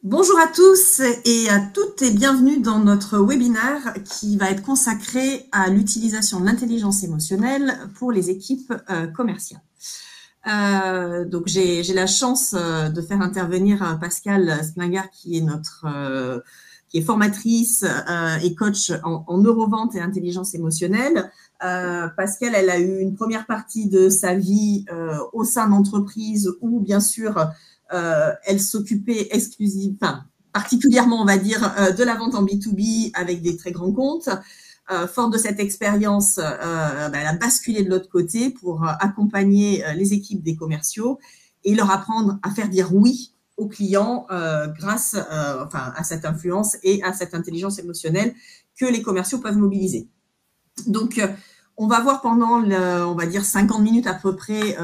Bonjour à tous et à toutes et bienvenue dans notre webinaire qui va être consacré à l'utilisation de l'intelligence émotionnelle pour les équipes commerciales. Donc j'ai la chance de faire intervenir Pascale Splinger qui est formatrice et coach en neurovente et intelligence émotionnelle. Pascale, elle a eu une première partie de sa vie au sein d'entreprises où, bien sûr, elle s'occupait particulièrement, on va dire, de la vente en B2B avec des très grands comptes. Forte de cette expérience, elle a basculé de l'autre côté pour accompagner les équipes des commerciaux et leur apprendre à faire dire oui aux clients grâce à cette influence et à cette intelligence émotionnelle que les commerciaux peuvent mobiliser. Donc, on va voir pendant, on va dire, 50 minutes à peu près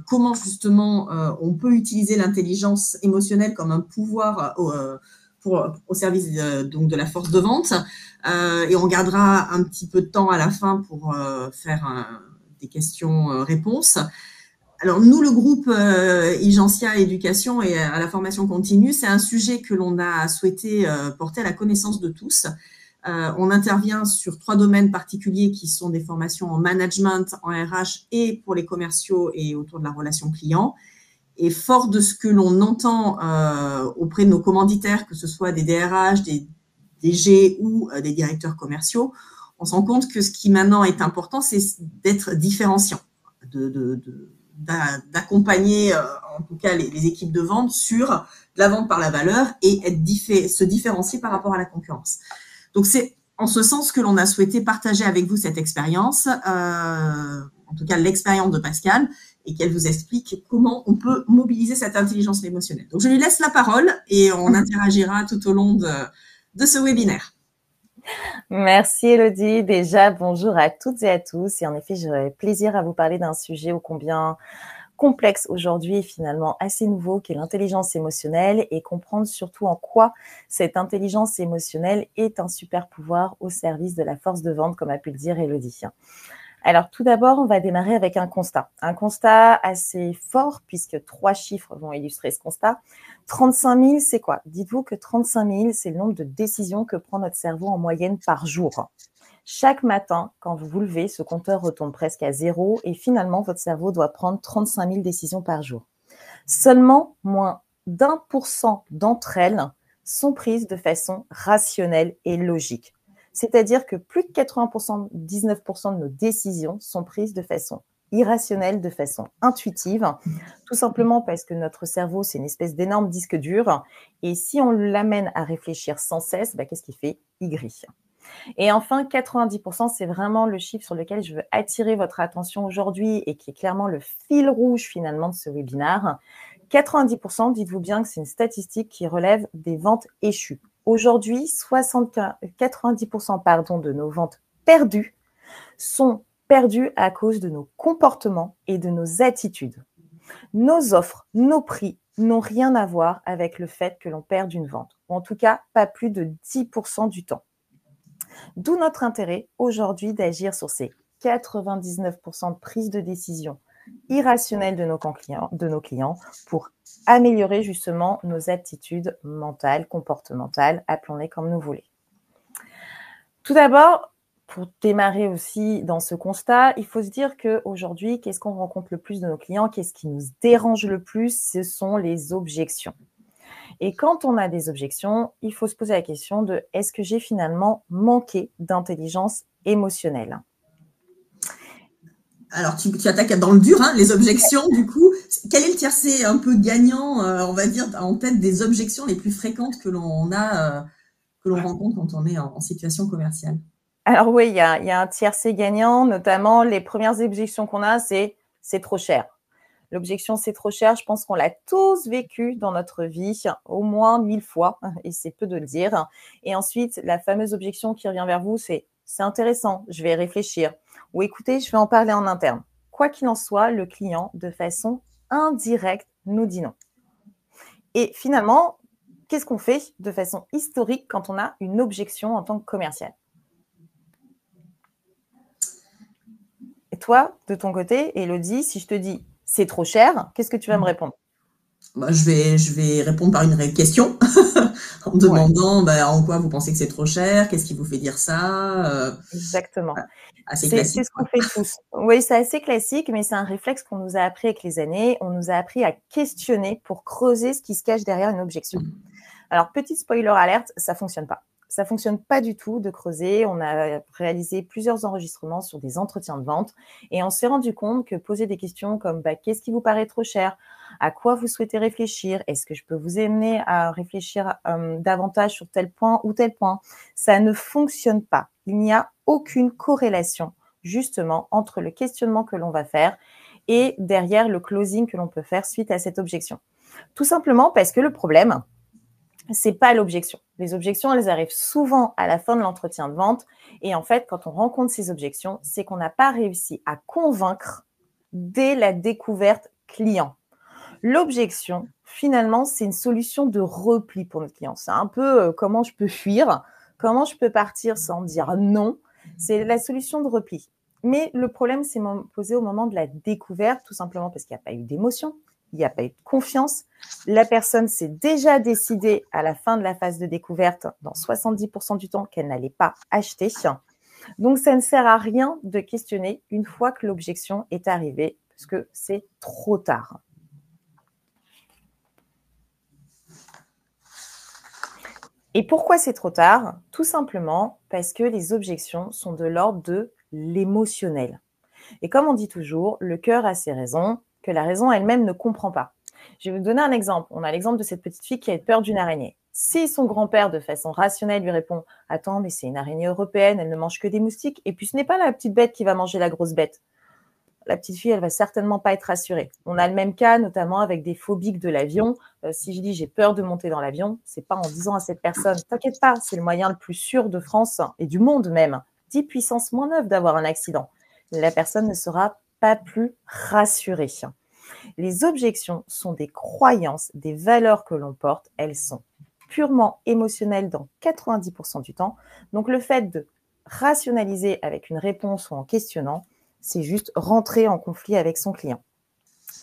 comment justement on peut utiliser l'intelligence émotionnelle comme un pouvoir au service donc de la force de vente. Et on gardera un petit peu de temps à la fin pour faire des questions-réponses. Alors, nous, le groupe Igencia Éducation et à la formation continue, c'est un sujet que l'on a souhaité porter à la connaissance de tous. On intervient sur 3 domaines particuliers qui sont des formations en management, en RH et pour les commerciaux et autour de la relation client. Et fort de ce que l'on entend auprès de nos commanditaires, que ce soit des DRH, des DG ou des directeurs commerciaux, on se rend compte que ce qui maintenant est important, c'est d'être différenciant, d'accompagner en tout cas les équipes de vente sur la vente par la valeur et se différencier par rapport à la concurrence. Donc, c'est en ce sens que l'on a souhaité partager avec vous cette expérience, en tout cas l'expérience de Pascale, et qu'elle vous explique comment on peut mobiliser cette intelligence émotionnelle. Donc, je lui laisse la parole et on interagira tout au long de ce webinaire. Merci Elodie. Déjà, bonjour à toutes et à tous. Et en effet, j'aurais plaisir à vous parler d'un sujet ô combien complexe aujourd'hui et finalement assez nouveau qu'est l'intelligence émotionnelle et comprendre surtout en quoi cette intelligence émotionnelle est un super pouvoir au service de la force de vente, comme a pu le dire Elodie. Alors tout d'abord, on va démarrer avec un constat assez fort puisque 3 chiffres vont illustrer ce constat. 35 000, c'est quoi? Dites-vous que 35 000, c'est le nombre de décisions que prend notre cerveau en moyenne par jour. Chaque matin, quand vous vous levez, ce compteur retombe presque à 0 et finalement, votre cerveau doit prendre 35 000 décisions par jour. Seulement moins d'1% d'entre elles sont prises de façon rationnelle et logique. C'est-à-dire que plus de 19% de nos décisions sont prises de façon irrationnelle, de façon intuitive, tout simplement parce que notre cerveau, c'est une espèce d'énorme disque dur. Et si on l'amène à réfléchir sans cesse, qu'est-ce qu'il fait? Il grille. Et enfin, 90%, c'est vraiment le chiffre sur lequel je veux attirer votre attention aujourd'hui et qui est clairement le fil rouge finalement de ce webinaire. 90%, dites-vous bien que c'est une statistique qui relève des ventes échues. Aujourd'hui, 90% de nos ventes perdues sont perdues à cause de nos comportements et de nos attitudes. Nos offres, nos prix n'ont rien à voir avec le fait que l'on perde une vente, ou en tout cas pas plus de 10% du temps. D'où notre intérêt aujourd'hui d'agir sur ces 99% de prise de décision irrationnelle de nos clients pour améliorer justement nos aptitudes mentales, comportementales, appelons-les comme nous voulons. Tout d'abord, pour démarrer aussi dans ce constat, il faut se dire qu'aujourd'hui, qu'est-ce qu'on rencontre le plus de nos clients? Qu'est-ce qui nous dérange le plus? Ce sont les objections. Et quand on a des objections, il faut se poser la question de est-ce que j'ai finalement manqué d'intelligence émotionnelle? Alors, tu attaques dans le dur, les objections, du coup. Quel est le tiercé un peu gagnant, on va dire, en tête des objections les plus fréquentes que l'on rencontre quand on est en situation commerciale? Alors oui, il y a un tiercé gagnant, notamment les premières objections qu'on a, c'est trop cher. L'objection, c'est trop cher, je pense qu'on l'a tous vécu dans notre vie, au moins 1000 fois, et c'est peu de le dire. Et ensuite, la fameuse objection qui revient vers vous, c'est intéressant, je vais réfléchir. Ou écoutez, je vais en parler en interne. Quoi qu'il en soit, le client, de façon indirecte, nous dit non. Et finalement, qu'est-ce qu'on fait de façon historique quand on a une objection en tant que commercial? Et toi, de ton côté, Elodie, si je te dis c'est trop cher, qu'est-ce que tu vas me répondre? Je vais répondre par une question en demandant en quoi vous pensez que c'est trop cher, qu'est-ce qui vous fait dire ça. Exactement. Assez C'est classique, ce qu'on quoi. fait tous. Oui, c'est assez classique, mais c'est un réflexe qu'on nous a appris avec les années. On nous a appris à questionner pour creuser ce qui se cache derrière une objection. Alors, petit spoiler alerte, ça fonctionne pas. Ça fonctionne pas du tout de creuser. On a réalisé plusieurs enregistrements sur des entretiens de vente et on s'est rendu compte que poser des questions comme qu'est-ce qui vous paraît trop cher? À quoi vous souhaitez réfléchir? Est-ce que je peux vous amener à réfléchir davantage sur tel point ou tel point? Ça ne fonctionne pas. Il n'y a aucune corrélation justement entre le questionnement que l'on va faire et derrière le closing que l'on peut faire suite à cette objection. Tout simplement parce que le problème, c'est pas l'objection. Les objections, elles arrivent souvent à la fin de l'entretien de vente. Et en fait, quand on rencontre ces objections, c'est qu'on n'a pas réussi à convaincre dès la découverte client. L'objection, finalement, c'est une solution de repli pour notre client. C'est un peu comment je peux fuir, comment je peux partir sans dire non. C'est la solution de repli. Mais le problème s'est posé au moment de la découverte, tout simplement parce qu'il n'y a pas eu d'émotion, il n'y a pas eu de confiance. La personne s'est déjà décidée à la fin de la phase de découverte, dans 70% du temps, qu'elle n'allait pas acheter. Donc, ça ne sert à rien de questionner une fois que l'objection est arrivée, parce que c'est trop tard. Et pourquoi c'est trop tard? Tout simplement parce que les objections sont de l'ordre de l'émotionnel. Et comme on dit toujours, le cœur a ses raisons que la raison elle-même ne comprend pas. Je vais vous donner un exemple. On a l'exemple de cette petite fille qui a peur d'une araignée. Si son grand-père, de façon rationnelle, lui répond « Attends, mais c'est une araignée européenne, elle ne mange que des moustiques, et puis ce n'est pas la petite bête qui va manger la grosse bête. » La petite fille, elle va certainement pas être rassurée. On a le même cas, notamment avec des phobiques de l'avion. Si je dis j'ai peur de monter dans l'avion, c'est pas en disant à cette personne « T'inquiète pas, c'est le moyen le plus sûr de France et du monde même. 10 puissance moins 9 d'avoir un accident. » La personne ne sera pas plus rassurée. Les objections sont des croyances, des valeurs que l'on porte. Elles sont purement émotionnelles dans 90% du temps. Donc, le fait de rationaliser avec une réponse ou en questionnant, c'est juste rentrer en conflit avec son client.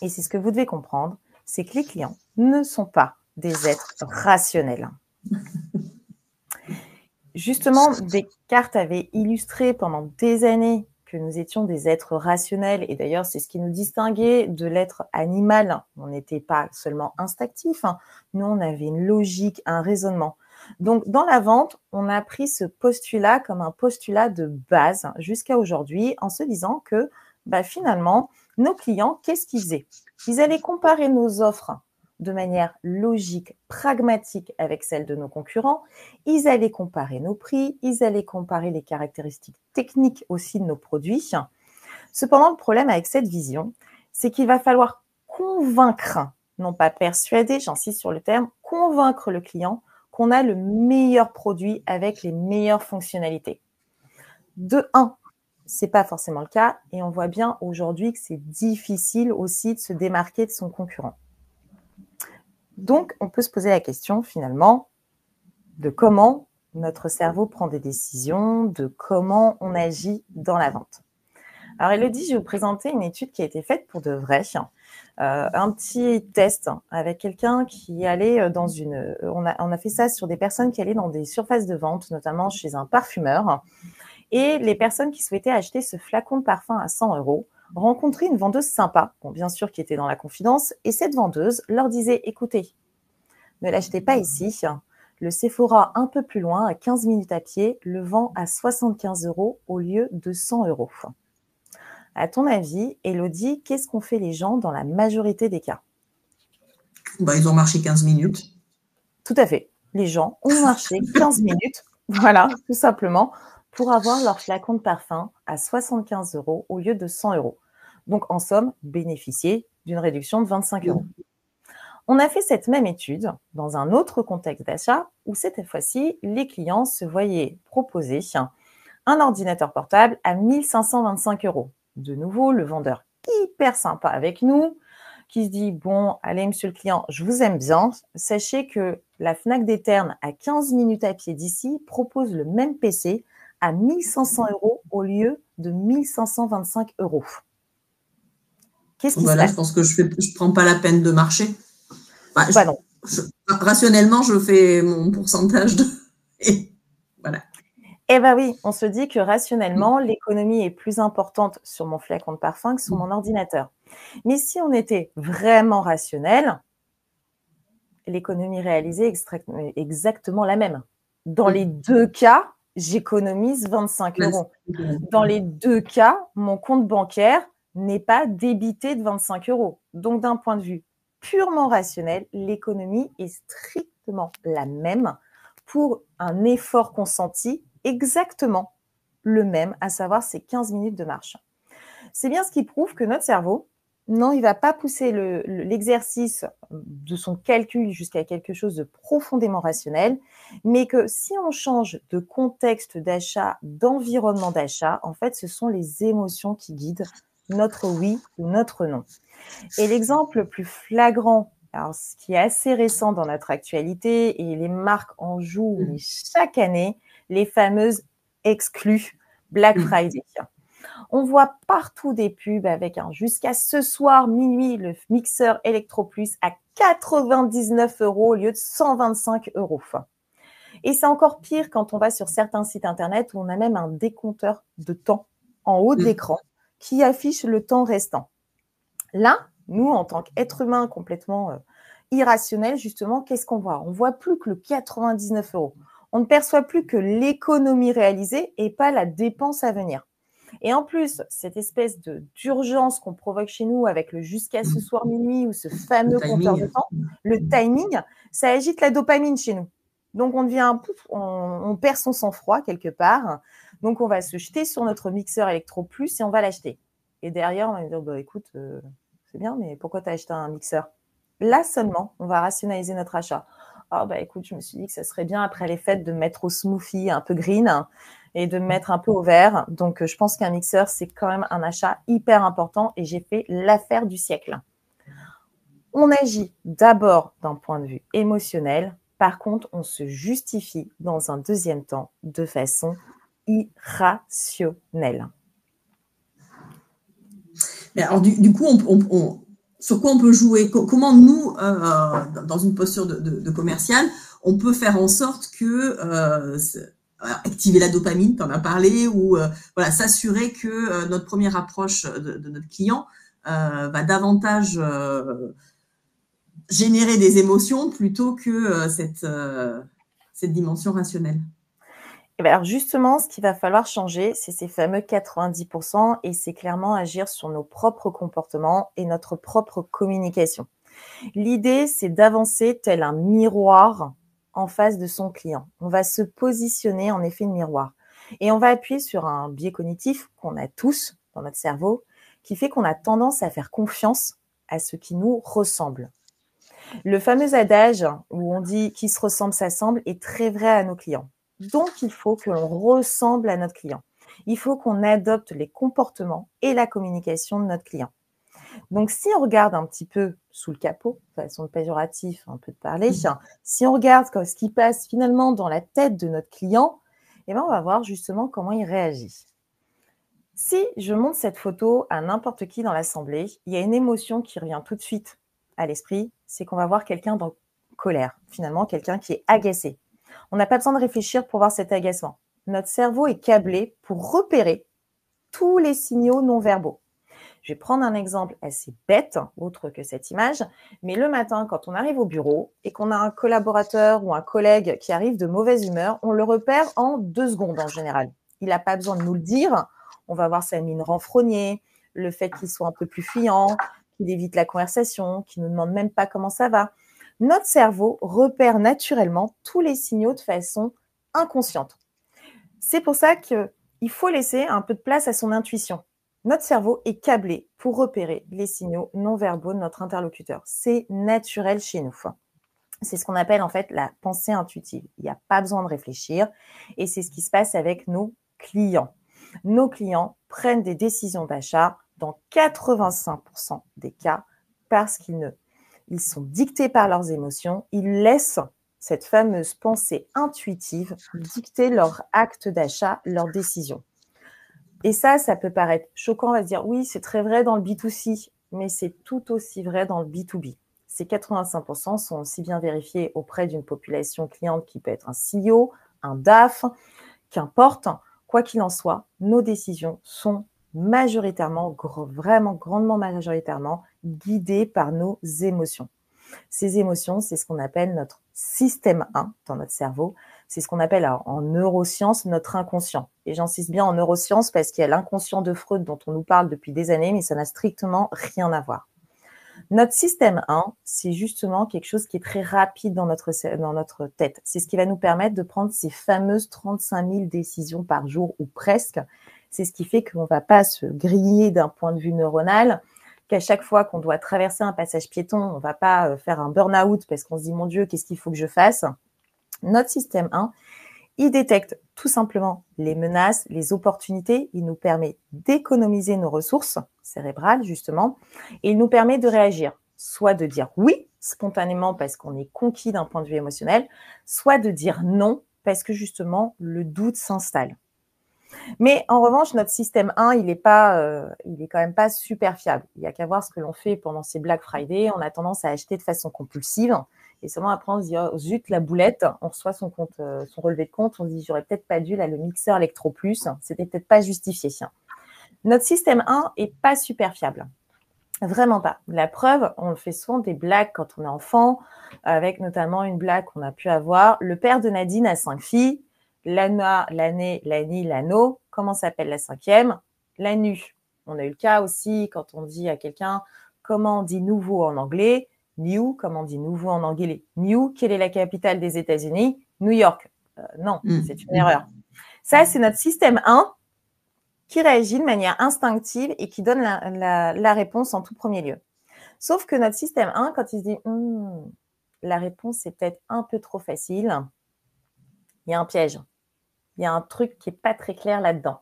Et c'est ce que vous devez comprendre, c'est que les clients ne sont pas des êtres rationnels. Justement, Descartes avait illustré pendant des années que nous étions des êtres rationnels, et d'ailleurs, c'est ce qui nous distinguait de l'être animal. On n'était pas seulement instinctif, nous, on avait une logique, un raisonnement. Donc, dans la vente, on a pris ce postulat comme un postulat de base jusqu'à aujourd'hui, en se disant que finalement, nos clients, qu'est-ce qu'ils faisaient? Ils allaient comparer nos offres de manière logique, pragmatique avec celles de nos concurrents. Ils allaient comparer nos prix, ils allaient comparer les caractéristiques techniques aussi de nos produits. Cependant, le problème avec cette vision, c'est qu'il va falloir convaincre, non pas persuader, j'insiste sur le terme, convaincre le client qu'on a le meilleur produit avec les meilleures fonctionnalités. De un, c'est pas forcément le cas et on voit bien aujourd'hui que c'est difficile aussi de se démarquer de son concurrent. Donc, on peut se poser la question finalement de comment notre cerveau prend des décisions, de comment on agit dans la vente. Alors, Elodie, je vais vous présenter une étude qui a été faite pour de vrai. Un petit test avec quelqu'un qui allait dans une... On a fait ça sur des personnes qui allaient dans des surfaces de vente, notamment chez un parfumeur. Et les personnes qui souhaitaient acheter ce flacon de parfum à 100 € rencontraient une vendeuse sympa, bon, bien sûr qui était dans la confidence, et cette vendeuse leur disait « Écoutez, ne l'achetez pas ici, le Sephora un peu plus loin, à 15 minutes à pied, le vend à 75 € au lieu de 100 €. » À ton avis, Elodie, qu'est-ce qu'ont fait les gens dans la majorité des cas? Ils ont marché 15 minutes. Tout à fait. Les gens ont marché 15 minutes, voilà, tout simplement, pour avoir leur flacon de parfum à 75 € au lieu de 100 €. Donc, en somme, bénéficier d'une réduction de 25 €. On a fait cette même étude dans un autre contexte d'achat où cette fois-ci, les clients se voyaient proposer un ordinateur portable à 1 525 €. De nouveau, le vendeur hyper sympa avec nous, qui se dit « Bon, allez, monsieur le client, je vous aime bien. Sachez que la Fnac des Ternes, à 15 minutes à pied d'ici, propose le même PC à 1 500 € au lieu de 1 525 €. » Qu'est-ce qui se Voilà, passe? je pense que je prends pas la peine de marcher. Bah, non. Rationnellement, je fais mon pourcentage de... Et voilà. Eh bien oui, on se dit que rationnellement, l'économie est plus importante sur mon flacon de parfum que sur mon ordinateur. Mais si on était vraiment rationnel, l'économie réalisée est exactement la même. Dans les deux cas, j'économise 25 €. Dans les deux cas, mon compte bancaire n'est pas débité de 25 €. Donc, d'un point de vue purement rationnel, l'économie est strictement la même pour un effort consenti exactement le même, à savoir ces 15 minutes de marche. C'est bien ce qui prouve que notre cerveau, non, il ne va pas pousser l'exercice de son calcul jusqu'à quelque chose de profondément rationnel, mais que si on change de contexte d'achat, d'environnement d'achat, en fait, ce sont les émotions qui guident notre oui ou notre non. Et l'exemple le plus flagrant, alors ce qui est assez récent dans notre actualité, et les marques en jouent mais chaque année, les fameuses exclus Black Friday. On voit partout des pubs avec jusqu'à ce soir, minuit, le mixeur Electro Plus à 99 € au lieu de 125 €. Et c'est encore pire quand on va sur certains sites internet où on a même un décompteur de temps en haut de l'écran qui affiche le temps restant. Là, nous, en tant qu'êtres humains complètement irrationnels, justement, qu'est-ce qu'on voit? On ne voit plus que le 99 €. On ne perçoit plus que l'économie réalisée et pas la dépense à venir. Et en plus, cette espèce d'urgence qu'on provoque chez nous avec le jusqu'à ce soir minuit ou ce fameux compteur de temps, le timing, ça agite la dopamine chez nous. Donc, on perd son sang-froid quelque part. Donc, on va se jeter sur notre mixeur Electro Plus et on va l'acheter. Et derrière, on va dire, bah, écoute, c'est bien, mais pourquoi tu as acheté un mixeur? Là seulement, on va rationaliser notre achat. Ah, bah, écoute, je me suis dit que ça serait bien après les fêtes de mettre au smoothie un peu green et de me mettre un peu au vert. Donc, je pense qu'un mixeur, c'est quand même un achat hyper important et j'ai fait l'affaire du siècle. On agit d'abord d'un point de vue émotionnel. Par contre, on se justifie dans un deuxième temps de façon irrationnelle. Mais alors, du coup, sur quoi on peut jouer? Comment nous, dans une posture de commercial, on peut faire en sorte que activer la dopamine, tu en as parlé, ou voilà, s'assurer que notre première approche de notre client va davantage générer des émotions plutôt que cette dimension rationnelle. Et bien alors justement, ce qu'il va falloir changer, c'est ces fameux 90% et c'est clairement agir sur nos propres comportements et notre propre communication. L'idée, c'est d'avancer tel un miroir en face de son client. On va se positionner en effet de miroir. Et on va appuyer sur un biais cognitif qu'on a tous dans notre cerveau, qui fait qu'on a tendance à faire confiance à ce qui nous ressemble. Le fameux adage où on dit « qui se ressemble s'assemble » est très vrai à nos clients. Donc, il faut que l'on ressemble à notre client. Il faut qu'on adopte les comportements et la communication de notre client. Donc, si on regarde un petit peu sous le capot, de façon péjorative, un peu de parler, si on regarde ce qui passe finalement dans la tête de notre client, eh bien, on va voir justement comment il réagit. Si je montre cette photo à n'importe qui dans l'assemblée, il y a une émotion qui revient tout de suite à l'esprit, c'est qu'on va voir quelqu'un dans colère, finalement, quelqu'un qui est agacé. On n'a pas besoin de réfléchir pour voir cet agacement. Notre cerveau est câblé pour repérer tous les signaux non verbaux. Je vais prendre un exemple assez bête, autre que cette image, mais le matin, quand on arrive au bureau et qu'on a un collaborateur ou un collègue qui arrive de mauvaise humeur, on le repère en 2 secondes en général. Il n'a pas besoin de nous le dire. On va voir sa mine renfrognée, le fait qu'il soit un peu plus fuyant, qu'il évite la conversation, qu'il ne nous demande même pas comment ça va. Notre cerveau repère naturellement tous les signaux de façon inconsciente. C'est pour ça qu'il faut laisser un peu de place à son intuition. Notre cerveau est câblé pour repérer les signaux non verbaux de notre interlocuteur. C'est naturel chez nous. C'est ce qu'on appelle en fait la pensée intuitive. Il n'y a pas besoin de réfléchir et c'est ce qui se passe avec nos clients. Nos clients prennent des décisions d'achat dans 85% des cas parce qu'ils sont dictés par leurs émotions. Ils laissent cette fameuse pensée intuitive dicter leur acte d'achat, leur décision. Et ça peut paraître choquant, on va se dire oui, c'est très vrai dans le B2C, mais c'est tout aussi vrai dans le B2B. ces 85% sont aussi bien vérifiés auprès d'une population cliente qui peut être un CEO, un DAF, qu'importe. Quoi qu'il en soit, nos décisions sont majoritairement, vraiment grandement majoritairement, guidées par nos émotions. Ces émotions, c'est ce qu'on appelle notre système 1 dans notre cerveau. C'est ce qu'on appelle en neurosciences notre inconscient. Et j'insiste bien en neurosciences parce qu'il y a l'inconscient de Freud dont on nous parle depuis des années, mais ça n'a strictement rien à voir. Notre système 1, c'est justement quelque chose qui est très rapide dans notre tête. C'est ce qui va nous permettre de prendre ces fameuses 35 000 décisions par jour ou presque. C'est ce qui fait qu'on ne va pas se griller d'un point de vue neuronal, qu'à chaque fois qu'on doit traverser un passage piéton, on ne va pas faire un burn-out parce qu'on se dit « Mon Dieu, qu'est-ce qu'il faut que je fasse ?» Notre système 1, il détecte tout simplement les menaces, les opportunités. Il nous permet d'économiser nos ressources cérébrales, justement, et il nous permet de réagir, soit de dire oui, spontanément, parce qu'on est conquis d'un point de vue émotionnel, soit de dire non, parce que justement, le doute s'installe. Mais en revanche, notre système 1, il est quand même pas super fiable. Il n'y a qu'à voir ce que l'on fait pendant ces Black Friday. On a tendance à acheter de façon compulsive. Et seulement après, on se dit, oh, zut, la boulette, on reçoit son relevé de compte, on se dit, j'aurais peut-être pas dû, là, le mixeur Electro Plus, c'était peut-être pas justifié. Notre système 1 est pas super fiable. Vraiment pas. La preuve, on fait souvent des blagues quand on est enfant, avec notamment une blague qu'on a pu avoir. Le père de Nadine a 5 filles. L'Anna, l'année, l'Annie, l'anneau. Comment s'appelle la 5e? La nu. On a eu le cas aussi quand on dit à quelqu'un comment on dit nouveau en anglais. New, comment on dit nouveau en anglais. New, quelle est la capitale des États-Unis? New York. Non, c'est une erreur. Ça, c'est notre système 1 qui réagit de manière instinctive et qui donne la réponse en tout premier lieu. Sauf que notre système 1, quand il se dit la réponse est peut-être un peu trop facile, il y a un piège. Il y a un truc qui n'est pas très clair là-dedans.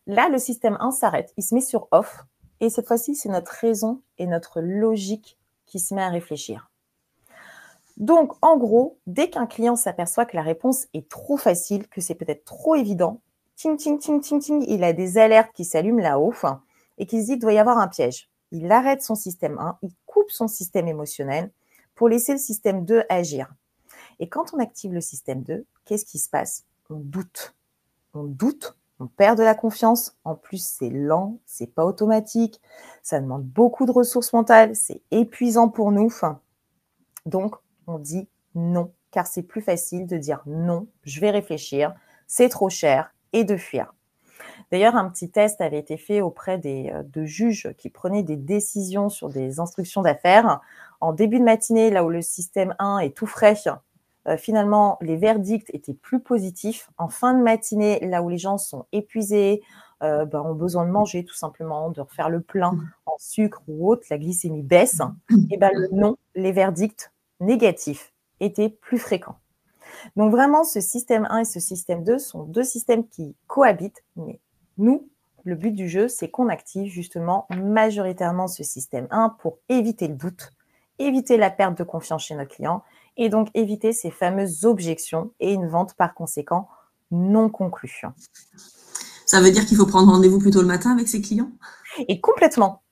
Là, le système 1 s'arrête. Il se met sur off. Et cette fois-ci, c'est notre raison et notre logique qui se met à réfléchir. Donc, en gros, dès qu'un client s'aperçoit que la réponse est trop facile, que c'est peut-être trop évident, ting, ting, ting, ting, ting, il a des alertes qui s'allument là-haut et qui se dit qu'il doit y avoir un piège. Il arrête son système 1, il coupe son système émotionnel pour laisser le système 2 agir. Et quand on active le système 2, qu'est-ce qui se passe? On doute. On doute, on perd de la confiance. En plus, c'est lent, c'est pas automatique. Ça demande beaucoup de ressources mentales, c'est épuisant pour nous. Donc, on dit non, car c'est plus facile de dire non, je vais réfléchir, c'est trop cher et de fuir. D'ailleurs, un petit test avait été fait auprès de juges qui prenaient des décisions sur des instructions d'affaires. En début de matinée, là où le système 1 est tout frais, finalement, les verdicts étaient plus positifs. En fin de matinée, là où les gens sont épuisés, ont besoin de manger tout simplement, de refaire le plein en sucre ou autre, la glycémie baisse, et le non, les verdicts négatifs étaient plus fréquents. Donc vraiment, ce système 1 et ce système 2 sont deux systèmes qui cohabitent, mais nous, le but du jeu, c'est qu'on active justement majoritairement ce système 1 pour éviter le doute, éviter la perte de confiance chez nos clients et donc éviter ces fameuses objections et une vente par conséquent non conclue. Ça veut dire qu'il faut prendre rendez-vous plutôt le matin avec ses clients? Et complètement.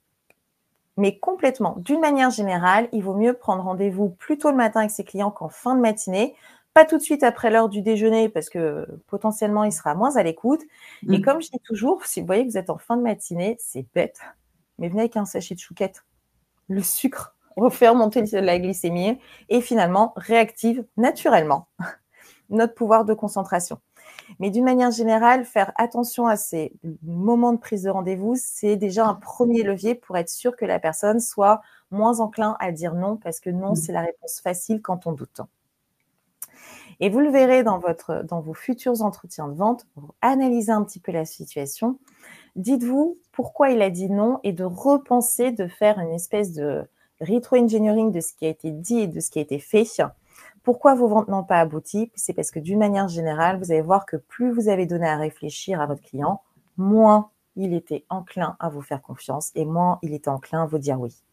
Mais complètement. D'une manière générale, il vaut mieux prendre rendez-vous plutôt le matin avec ses clients qu'en fin de matinée. Pas tout de suite après l'heure du déjeuner parce que potentiellement, il sera moins à l'écoute. Et comme je dis toujours, si vous voyez que vous êtes en fin de matinée, c'est bête, mais venez avec un sachet de chouquettes. Le sucre refait remonter la glycémie et finalement réactive naturellement notre pouvoir de concentration. Mais d'une manière générale, faire attention à ces moments de prise de rendez-vous, c'est déjà un premier levier pour être sûr que la personne soit moins enclin à dire non, parce que non, c'est la réponse facile quand on doute. Et vous le verrez dans vos futurs entretiens de vente, pour analyser un petit peu la situation. Dites-vous pourquoi il a dit non et de repenser, de faire une espèce de rétro-engineering de ce qui a été dit et de ce qui a été fait. Pourquoi vos ventes n'ont pas abouti? C'est parce que d'une manière générale, vous allez voir que plus vous avez donné à réfléchir à votre client, moins il était enclin à vous faire confiance et moins il était enclin à vous dire oui.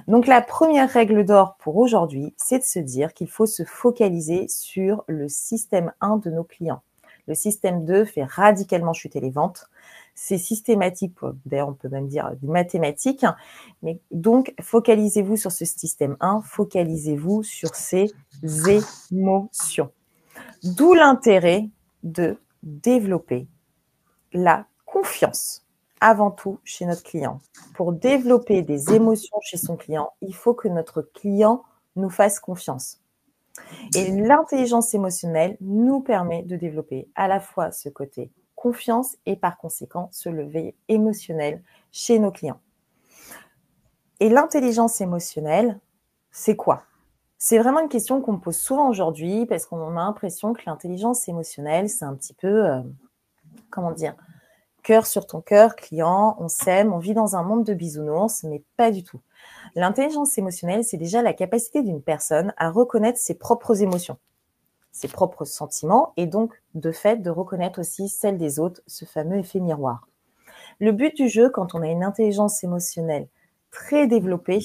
Donc la première règle d'or pour aujourd'hui, c'est de se dire qu'il faut se focaliser sur le système 1 de nos clients. Le système 2 fait radicalement chuter les ventes. C'est systématique, d'ailleurs on peut même dire des mathématiques, mais donc focalisez-vous sur ce système 1, focalisez-vous sur ces émotions. D'où l'intérêt de développer la confiance avant tout chez notre client. Pour développer des émotions chez son client, il faut que notre client nous fasse confiance. Et l'intelligence émotionnelle nous permet de développer à la fois ce côté confiance et par conséquent ce levier émotionnel chez nos clients. Et l'intelligence émotionnelle, c'est quoi? C'est vraiment une question qu'on me pose souvent aujourd'hui parce qu'on a l'impression que l'intelligence émotionnelle, c'est un petit peu, comment dire, cœur sur ton cœur, client, on s'aime, on vit dans un monde de bisounours, mais pas du tout. L'intelligence émotionnelle, c'est déjà la capacité d'une personne à reconnaître ses propres émotions, ses propres sentiments et donc, de fait, de reconnaître aussi celles des autres, ce fameux effet miroir. Le but du jeu, quand on a une intelligence émotionnelle très développée,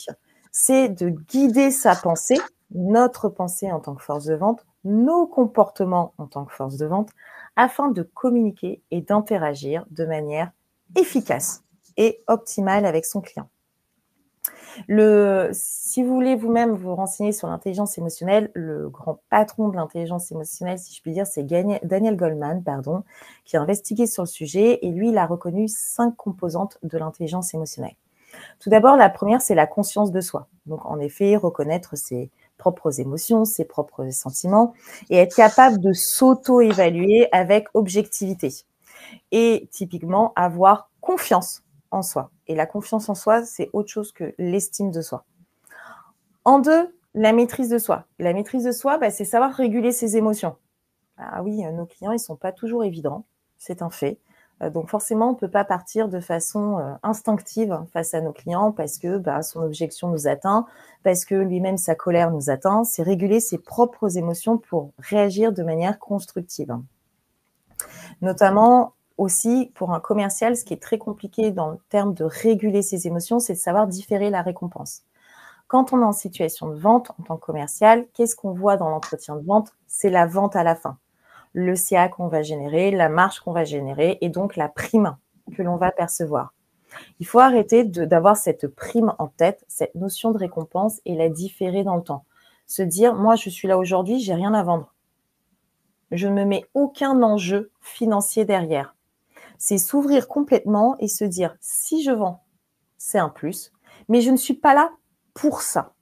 c'est de guider sa pensée, notre pensée en tant que force de vente, nos comportements en tant que force de vente, afin de communiquer et d'interagir de manière efficace et optimale avec son client. Si vous voulez vous-même vous renseigner sur l'intelligence émotionnelle, le grand patron de l'intelligence émotionnelle, si je puis dire, c'est Daniel Goleman, qui a investigué sur le sujet et lui, il a reconnu 5 composantes de l'intelligence émotionnelle. Tout d'abord, la première, c'est la conscience de soi. Donc, en effet, reconnaître ses propres émotions, ses propres sentiments et être capable de s'auto-évaluer avec objectivité. Et typiquement, avoir confiance en soi. Et la confiance en soi, c'est autre chose que l'estime de soi. En 2, la maîtrise de soi. La maîtrise de soi, c'est savoir réguler ses émotions. Ah oui, nos clients, ils ne sont pas toujours évidents, c'est un fait. Donc forcément, on ne peut pas partir de façon instinctive face à nos clients parce que son objection nous atteint, parce que lui-même, sa colère nous atteint. C'est réguler ses propres émotions pour réagir de manière constructive. Notamment aussi, pour un commercial, ce qui est très compliqué dans le terme de réguler ses émotions, c'est de savoir différer la récompense. Quand on est en situation de vente en tant que commercial, qu'est-ce qu'on voit dans l'entretien de vente? C'est la vente à la fin. Le CA qu'on va générer, la marge qu'on va générer et donc la prime que l'on va percevoir. Il faut arrêter d'avoir cette prime en tête, cette notion de récompense et la différer dans le temps. Se dire, moi je suis là aujourd'hui, j'ai rien à vendre. Je ne me mets aucun enjeu financier derrière. C'est s'ouvrir complètement et se dire, si je vends, c'est un plus, mais je ne suis pas là pour ça.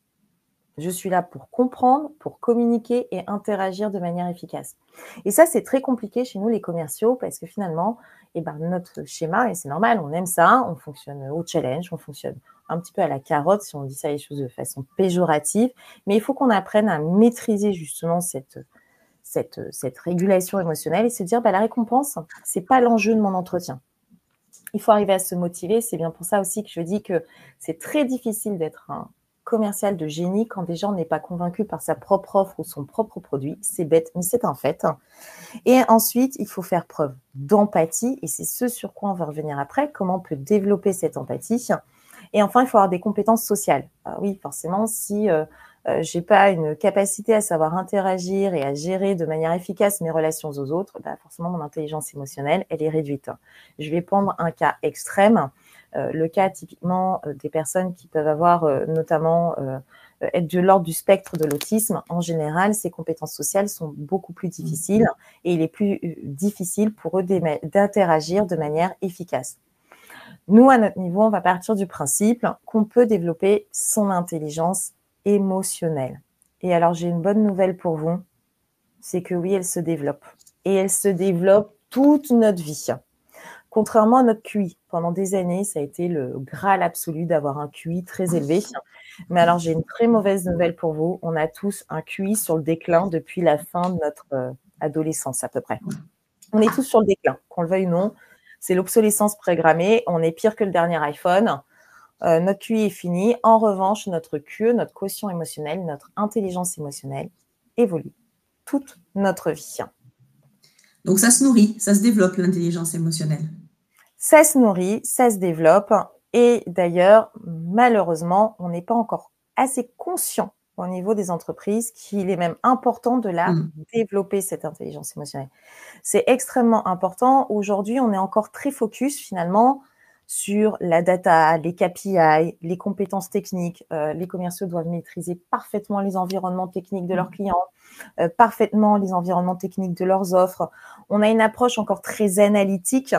Je suis là pour comprendre, pour communiquer et interagir de manière efficace. Et ça, c'est très compliqué chez nous, les commerciaux, parce que finalement, notre schéma, et c'est normal, on aime ça, on fonctionne au challenge, on fonctionne un petit peu à la carotte, si on dit ça les choses de façon péjorative, mais il faut qu'on apprenne à maîtriser justement cette régulation émotionnelle et se dire, la récompense, c'est pas l'enjeu de mon entretien. Il faut arriver à se motiver. C'est bien pour ça aussi que je dis que c'est très difficile d'être un commercial de génie quand déjà on n'est pas convaincu par sa propre offre ou son propre produit. C'est bête, mais c'est un fait. Et ensuite, il faut faire preuve d'empathie et c'est ce sur quoi on va revenir après, comment on peut développer cette empathie. Et enfin, il faut avoir des compétences sociales. Alors oui, forcément, si j'ai pas une capacité à savoir interagir et à gérer de manière efficace mes relations aux autres, forcément, mon intelligence émotionnelle, elle est réduite. Je vais prendre un cas extrême. Le cas typiquement des personnes qui peuvent avoir notamment être de l'ordre du spectre de l'autisme. En général, ces compétences sociales sont beaucoup plus difficiles et il est plus difficile pour eux d'interagir de manière efficace. Nous, à notre niveau, on va partir du principe qu'on peut développer son intelligence émotionnelle. Et alors, j'ai une bonne nouvelle pour vous, c'est que oui, elle se développe. Et elle se développe toute notre vie. Contrairement à notre QI, pendant des années, ça a été le graal absolu d'avoir un QI très élevé. Mais alors, j'ai une très mauvaise nouvelle pour vous. On a tous un QI sur le déclin depuis la fin de notre adolescence, à peu près. On est tous sur le déclin, qu'on le veuille ou non. C'est l'obsolescence programmée. On est pire que le dernier iPhone. Notre QI est fini. En revanche, notre QE, notre quotient émotionnel, notre intelligence émotionnelle évolue toute notre vie. Donc, ça se nourrit, ça se développe, l'intelligence émotionnelle. Ça se nourrit, ça se développe. Et d'ailleurs, malheureusement, on n'est pas encore assez conscient au niveau des entreprises qu'il est même important de la développer, cette intelligence émotionnelle. C'est extrêmement important. Aujourd'hui, on est encore très focus finalement sur la data, les KPI, les compétences techniques. Les commerciaux doivent maîtriser parfaitement les environnements techniques de leurs clients, parfaitement les environnements techniques de leurs offres. On a une approche encore très analytique,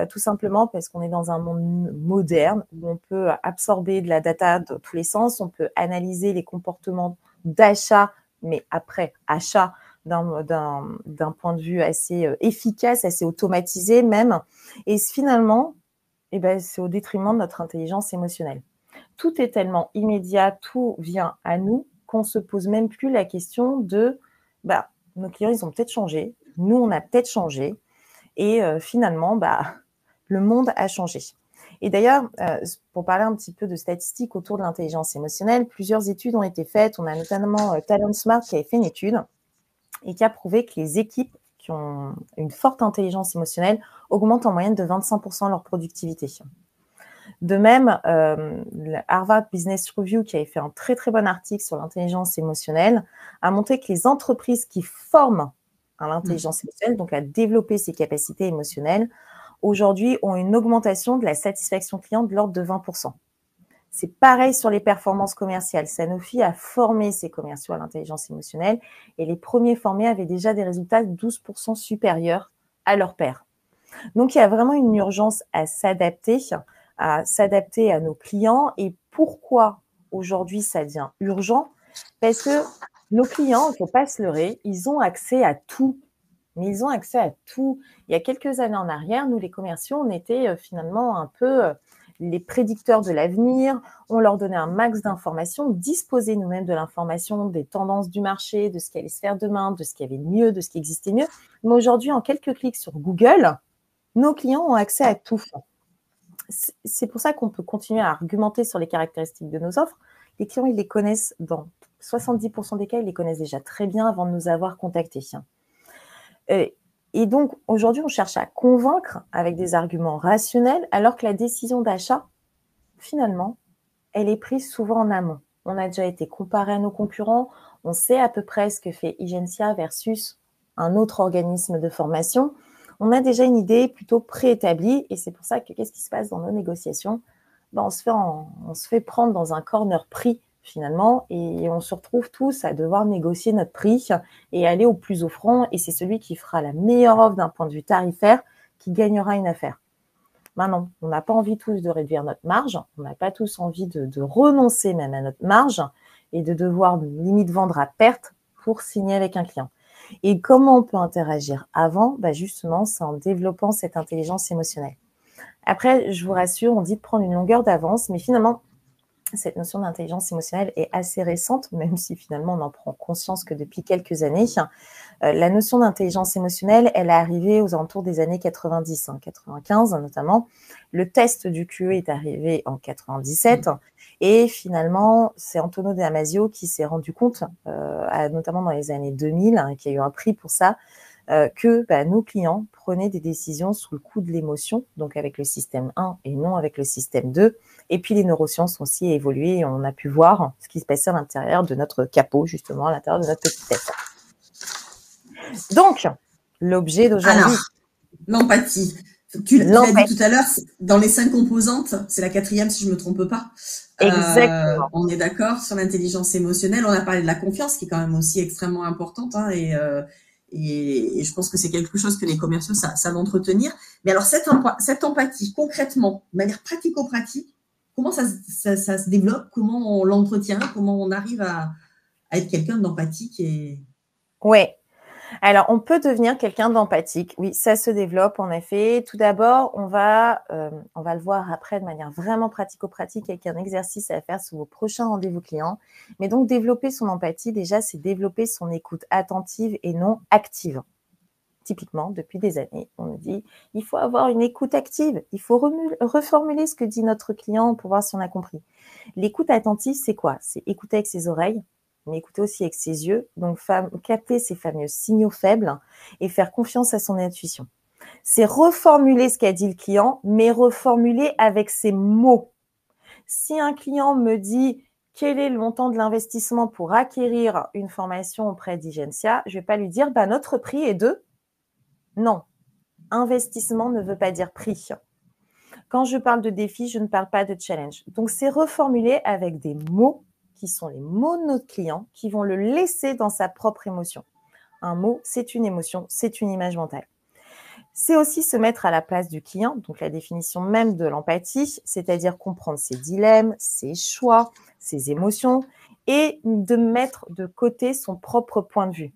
tout simplement parce qu'on est dans un monde moderne où on peut absorber de la data de tous les sens, on peut analyser les comportements d'achat, mais après achat, d'un point de vue assez efficace, assez automatisé même. Et finalement, c'est au détriment de notre intelligence émotionnelle. Tout est tellement immédiat, tout vient à nous, qu'on ne se pose même plus la question de nos clients, ils ont peut-être changé, nous, on a peut-être changé, et finalement, le monde a changé. Et d'ailleurs, pour parler un petit peu de statistiques autour de l'intelligence émotionnelle, plusieurs études ont été faites. On a notamment Talent Smart qui avait fait une étude et qui a prouvé que les équipes qui ont une forte intelligence émotionnelle augmentent en moyenne de 25% leur productivité. De même, Harvard Business Review, qui avait fait un très très bon article sur l'intelligence émotionnelle, a montré que les entreprises qui forment à l'intelligence émotionnelle, donc à développer ses capacités émotionnelles, aujourd'hui ont une augmentation de la satisfaction client de l'ordre de 20%. C'est pareil sur les performances commerciales. Sanofi a formé ses commerciaux à l'intelligence émotionnelle et les premiers formés avaient déjà des résultats 12% supérieurs à leurs pairs. Donc, il y a vraiment une urgence à s'adapter à nos clients. Et pourquoi aujourd'hui ça devient urgent? Parce que nos clients, il ne faut pas se leurrer, ils ont accès à tout. Mais ils ont accès à tout. Il y a quelques années en arrière, nous, les commerciaux, on était finalement un peu les prédicteurs de l'avenir. On leur donnait un max d'informations, disposer nous-mêmes de l'information, des tendances du marché, de ce qui allait se faire demain, de ce qu'il y avait de mieux, de ce qui existait mieux. Mais aujourd'hui, en quelques clics sur Google, nos clients ont accès à tout. C'est pour ça qu'on peut continuer à argumenter sur les caractéristiques de nos offres. Les clients, ils les connaissent dans 70% des cas, ils les connaissent déjà très bien avant de nous avoir contactés. Et donc, aujourd'hui, on cherche à convaincre avec des arguments rationnels, alors que la décision d'achat, finalement, elle est prise souvent en amont. On a déjà été comparé à nos concurrents, on sait à peu près ce que fait Egencia versus un autre organisme de formation. On a déjà une idée plutôt préétablie, et c'est pour ça que qu'est-ce qui se passe dans nos négociations? On se fait prendre dans un corner prix, finalement, et on se retrouve tous à devoir négocier notre prix et aller au plus offrant, et c'est celui qui fera la meilleure offre d'un point de vue tarifaire qui gagnera une affaire. Maintenant, on n'a pas envie tous de réduire notre marge, on n'a pas tous envie de renoncer même à notre marge et de devoir limite vendre à perte pour signer avec un client. Et comment on peut interagir avant? Justement, c'est en développant cette intelligence émotionnelle. Après, je vous rassure, on dit de prendre une longueur d'avance, mais finalement, cette notion d'intelligence émotionnelle est assez récente, même si finalement on en prend conscience que depuis quelques années. La notion d'intelligence émotionnelle, elle est arrivée aux alentours des années 90, 95 notamment. Le test du QE est arrivé en 97 et finalement, c'est Antonio Damasio qui s'est rendu compte, notamment dans les années 2000, qui a eu un prix pour ça, que nos clients prenaient des décisions sous le coup de l'émotion, donc avec le système 1 et non avec le système 2. Et puis les neurosciences ont aussi évolué et on a pu voir ce qui se passait à l'intérieur de notre capot, justement, à l'intérieur de notre petite tête. Donc, l'objet d'aujourd'hui... Alors, l'empathie. Tu l'as dit tout à l'heure, dans les 5 composantes, c'est la 4e si je ne me trompe pas. Exactement. On est d'accord sur l'intelligence émotionnelle. On a parlé de la confiance qui est quand même aussi extrêmement importante. Et je pense que c'est quelque chose que les commerciaux savent entretenir. Mais alors, cette empathie, concrètement, de manière pratico-pratique, comment ça se développe? Comment on l'entretient? Comment on arrive à être quelqu'un d'empathique Oui. Alors, on peut devenir quelqu'un d'empathique. Oui, ça se développe en effet. Tout d'abord, on va le voir après de manière vraiment pratico-pratique avec un exercice à faire sur vos prochains rendez-vous clients. Mais donc, développer son empathie, déjà, c'est développer son écoute attentive et non active. Typiquement, depuis des années, on nous dit il faut avoir une écoute active. Il faut reformuler ce que dit notre client pour voir si on a compris. L'écoute attentive, c'est quoi? C'est écouter avec ses oreilles, mais écouter aussi avec ses yeux, donc capter ces fameux signaux faibles et faire confiance à son intuition. C'est reformuler ce qu'a dit le client, mais reformuler avec ses mots. Si un client me dit quel est le montant de l'investissement pour acquérir une formation auprès d'Igencia, je ne vais pas lui dire notre prix est de… Non, investissement ne veut pas dire prix. Quand je parle de défi, je ne parle pas de challenge. Donc, c'est reformulé avec des mots qui sont les mots de notre client qui vont le laisser dans sa propre émotion. Un mot, c'est une émotion, c'est une image mentale. C'est aussi se mettre à la place du client, donc la définition même de l'empathie, c'est-à-dire comprendre ses dilemmes, ses choix, ses émotions et de mettre de côté son propre point de vue.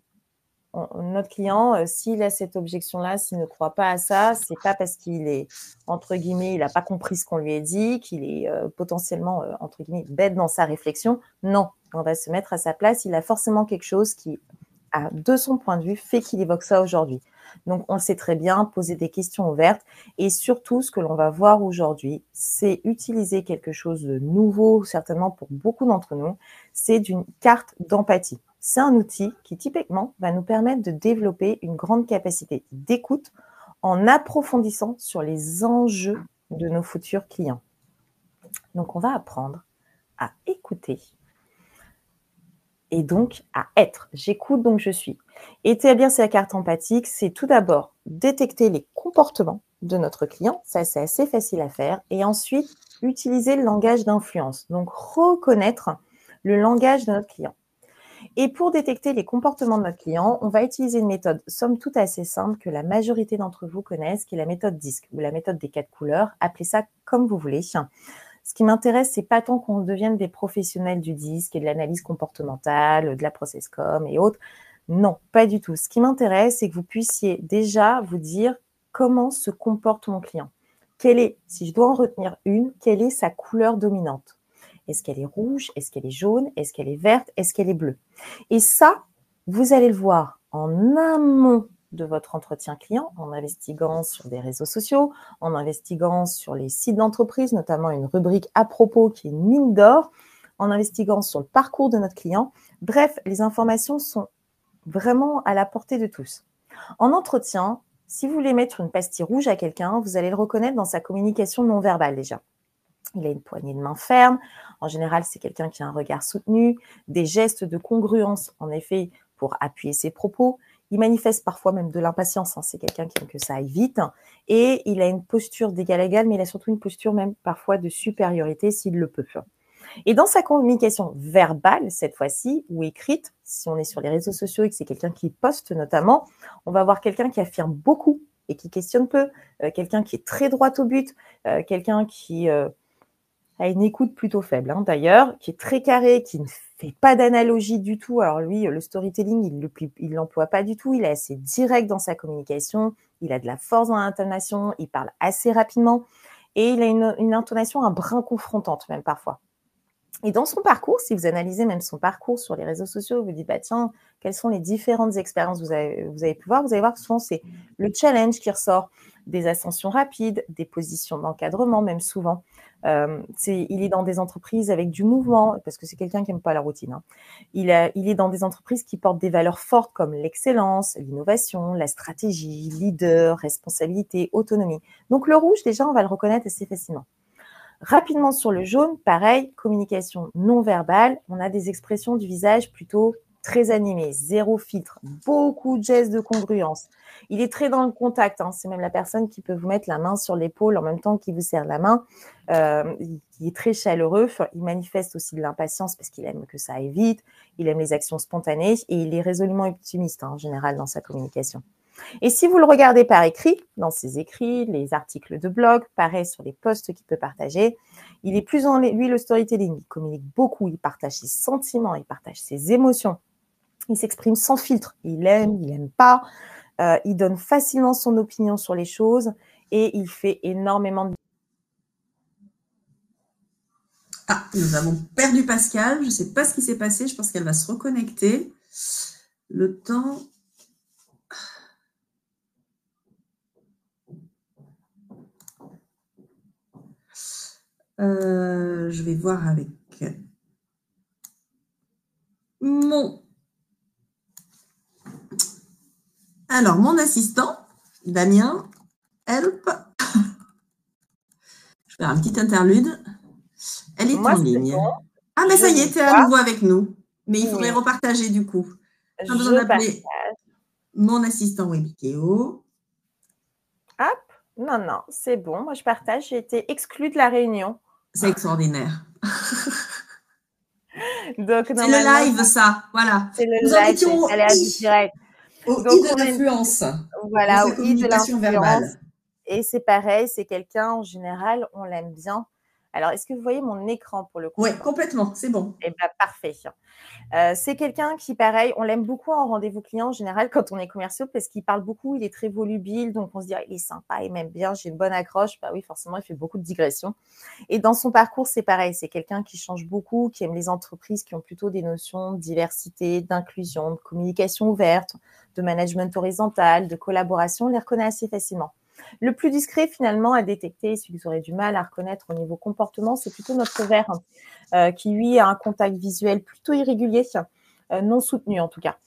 Notre client, s'il a cette objection-là, s'il ne croit pas à ça, c'est pas parce qu'il est, entre guillemets, il n'a pas compris ce qu'on lui a dit, qu'il est potentiellement, entre guillemets, bête dans sa réflexion. Non, on va se mettre à sa place. Il a forcément quelque chose qui, de son point de vue, fait qu'il évoque ça aujourd'hui. Donc, on le sait très bien, poser des questions ouvertes. Et surtout, ce que l'on va voir aujourd'hui, c'est utiliser quelque chose de nouveau, certainement pour beaucoup d'entre nous, c'est d'une carte d'empathie. C'est un outil qui, typiquement, va nous permettre de développer une grande capacité d'écoute en approfondissant sur les enjeux de nos futurs clients. Donc, on va apprendre à écouter et donc à être. J'écoute, donc je suis. Établir sa carte empathique, c'est tout d'abord détecter les comportements de notre client. Ça, c'est assez facile à faire. Et ensuite, utiliser le langage d'influence. Donc, reconnaître le langage de notre client. Et pour détecter les comportements de notre client, on va utiliser une méthode, somme toute assez simple, que la majorité d'entre vous connaissent, qui est la méthode DISC, ou la méthode des 4 couleurs. Appelez ça comme vous voulez. Ce qui m'intéresse, c'est pas tant qu'on devienne des professionnels du DISC et de l'analyse comportementale, de la process-com et autres. Non, pas du tout. Ce qui m'intéresse, c'est que vous puissiez déjà vous dire comment se comporte mon client. Quelle est, si je dois en retenir une, quelle est sa couleur dominante? Est-ce qu'elle est rouge? Est-ce qu'elle est jaune? Est-ce qu'elle est verte? Est-ce qu'elle est bleue? Et ça, vous allez le voir en amont de votre entretien client, en investiguant sur des réseaux sociaux, en investiguant sur les sites d'entreprise, notamment une rubrique à propos qui est une mine d'or, en investiguant sur le parcours de notre client. Bref, les informations sont vraiment à la portée de tous. En entretien, si vous voulez mettre une pastille rouge à quelqu'un, vous allez le reconnaître dans sa communication non verbale déjà. Il a une poignée de main ferme. En général, c'est quelqu'un qui a un regard soutenu, des gestes de congruence, en effet, pour appuyer ses propos. Il manifeste parfois même de l'impatience. C'est quelqu'un qui aime que ça aille vite. Et il a une posture d'égal à égal, mais il a surtout une posture même parfois de supériorité s'il le peut. Et dans sa communication verbale, cette fois-ci, ou écrite, si on est sur les réseaux sociaux et que c'est quelqu'un qui poste notamment, on va avoir quelqu'un qui affirme beaucoup et qui questionne peu, quelqu'un qui est très droit au but, quelqu'un qui… a une écoute plutôt faible, d'ailleurs, qui est très carré, qui ne fait pas d'analogie du tout. Alors lui, le storytelling, il l'emploie pas du tout. Il est assez direct dans sa communication. Il a de la force dans l'intonation. Il parle assez rapidement. Et il a une intonation un brin confrontante, même parfois. Et dans son parcours, si vous analysez même son parcours sur les réseaux sociaux, vous vous dites, tiens, quelles sont les différentes expériences que vous avez pu voir? Vous allez voir que souvent, c'est le challenge qui ressort, des ascensions rapides, des positions d'encadrement, même souvent. Il est dans des entreprises avec du mouvement, parce que c'est quelqu'un qui n'aime pas la routine. Il est dans des entreprises qui portent des valeurs fortes comme l'excellence, l'innovation, la stratégie, leader, responsabilité, autonomie. Donc le rouge, déjà, on va le reconnaître assez facilement. Rapidement sur le jaune, pareil, communication non verbale, on a des expressions du visage plutôt très animées, zéro filtre, beaucoup de gestes de congruence. Il est très dans le contact, c'est même la personne qui peut vous mettre la main sur l'épaule en même temps qu'il vous serre la main. Il est très chaleureux, il manifeste aussi de l'impatience parce qu'il aime que ça aille vite, il aime les actions spontanées et il est résolument optimiste en général dans sa communication. Et si vous le regardez par écrit, dans ses écrits, les articles de blog, pareil sur les posts qu'il peut partager, il est plus en lui le storytelling, il communique beaucoup, il partage ses sentiments, il partage ses émotions, il s'exprime sans filtre, il aime pas, il donne facilement son opinion sur les choses et il fait énormément de… Ah, nous avons perdu Pascal, je ne sais pas ce qui s'est passé, je pense qu'elle va se reconnecter. Le temps… je vais voir avec mon… Alors, mon assistant, Damien, help. Je vais faire un petit interlude. Elle est en ligne. Bon. Ah, mais ça y est, tu es à nouveau avec nous. Mais il faudrait Oui, repartager du coup. Pas besoin je d'appeler partage. mon assistant Webikeo. Hop, non, c'est bon. Moi, je partage. J'ai été exclue de la réunion. C'est extraordinaire. Donc, C'est le normalement, live, ça. Voilà. c'est Nous le en live, étions c'est les aléas du direct. au Donc, I de on est l'influence de voilà, sa au i de communication l'influence. verbale. Et c'est pareil, c'est quelqu'un, en général, on l'aime bien. Alors, est-ce que vous voyez mon écran pour le coup? Oui, complètement, c'est bon. Eh bien, parfait. C'est quelqu'un qui, pareil, on l'aime beaucoup en rendez-vous client en général quand on est commerciaux parce qu'il parle beaucoup, il est très volubile, donc on se dit ah, il est sympa, il m'aime bien, j'ai une bonne accroche. Bah oui, forcément, il fait beaucoup de digressions. Et dans son parcours, c'est pareil, c'est quelqu'un qui change beaucoup, qui aime les entreprises qui ont plutôt des notions de diversité, d'inclusion, de communication ouverte, de management horizontal, de collaboration, on les reconnaît assez facilement. Le plus discret, finalement, à détecter, celui que vous aurez du mal à reconnaître au niveau comportement, c'est plutôt notre vert, qui, lui, a un contact visuel plutôt irrégulier, non soutenu en tout cas,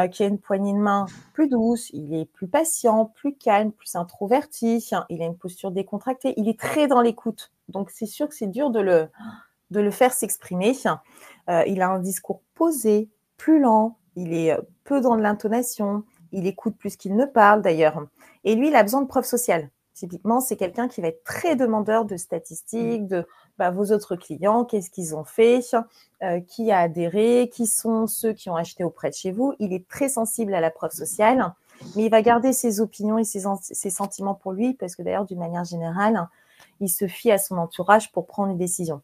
qui a une poignée de main plus douce, il est plus patient, plus calme, plus introverti, il a une posture décontractée, il est très dans l'écoute. Donc, c'est sûr que c'est dur de le faire s'exprimer. Il a un discours posé, plus lent, il est peu dans de l'intonation, il écoute plus qu'il ne parle d'ailleurs. Et lui, il a besoin de preuves sociales. Typiquement, c'est quelqu'un qui va être très demandeur de statistiques, de vos autres clients, qu'est-ce qu'ils ont fait, qui a adhéré, qui sont ceux qui ont acheté auprès de chez vous. Il est très sensible à la preuve sociale, mais il va garder ses opinions et ses sentiments pour lui, parce que d'ailleurs, d'une manière générale, il se fie à son entourage pour prendre une décision.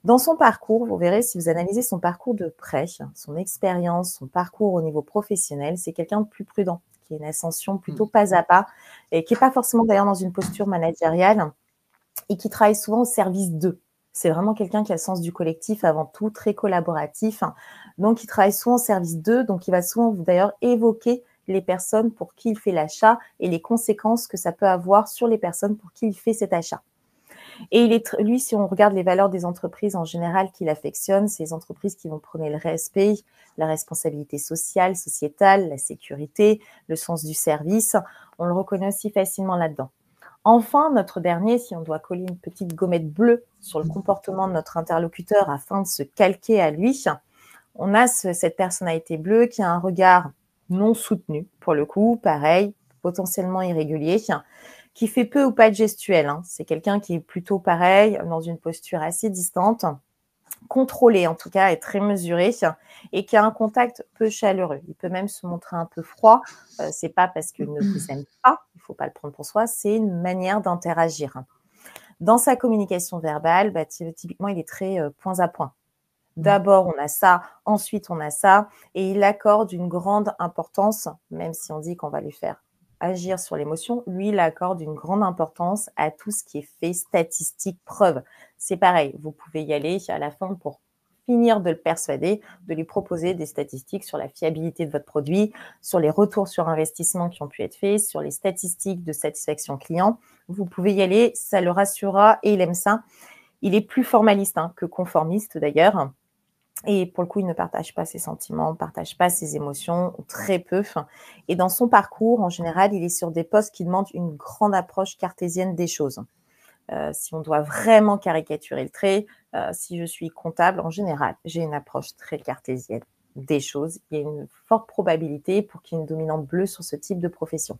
Dans son parcours, vous verrez, si vous analysez son parcours de près, son expérience, son parcours au niveau professionnel, c'est quelqu'un de plus prudent, qui a une ascension plutôt pas à pas, et qui n'est pas forcément d'ailleurs dans une posture managériale, et qui travaille souvent au service d'eux. C'est vraiment quelqu'un qui a le sens du collectif avant tout, très collaboratif. Donc, il travaille souvent au service d'eux. Donc, il va souvent d'ailleurs évoquer les personnes pour qui il fait l'achat et les conséquences que ça peut avoir sur les personnes pour qui il fait cet achat. Et lui, si on regarde les valeurs des entreprises en général qu'il affectionne, c'est les entreprises qui vont prôner le respect, la responsabilité sociale, sociétale, la sécurité, le sens du service. On le reconnaît aussi facilement là-dedans. Enfin, notre dernier, si on doit coller une petite gommette bleue sur le comportement de notre interlocuteur afin de se calquer à lui, on a cette personnalité bleue qui a un regard non soutenu, pour le coup, pareil, potentiellement irrégulier, qui fait peu ou pas de gestuel. C'est quelqu'un qui est plutôt pareil, dans une posture assez distante, contrôlé en tout cas et très mesuré, et qui a un contact peu chaleureux. Il peut même se montrer un peu froid. C'est pas parce qu'il ne vous aime pas, il faut pas le prendre pour soi, c'est une manière d'interagir. Dans sa communication verbale, typiquement, il est très point à point. D'abord, on a ça, ensuite, on a ça, et il accorde une grande importance, même si on dit qu'on va lui faire agir sur l'émotion, lui, il accorde une grande importance à tout ce qui est fait, statistique, preuve. C'est pareil, vous pouvez y aller à la fin pour finir de le persuader, de lui proposer des statistiques sur la fiabilité de votre produit, sur les retours sur investissement qui ont pu être faits, sur les statistiques de satisfaction client. Vous pouvez y aller, ça le rassurera et il aime ça. Il est plus formaliste que conformiste d'ailleurs. Et pour le coup, il ne partage pas ses sentiments, ne partage pas ses émotions, très peu. Et dans son parcours, en général, il est sur des postes qui demandent une grande approche cartésienne des choses. Si on doit vraiment caricaturer le trait, si je suis comptable, en général, j'ai une approche très cartésienne des choses. Il y a une forte probabilité pour qu'il y ait une dominante bleue sur ce type de profession.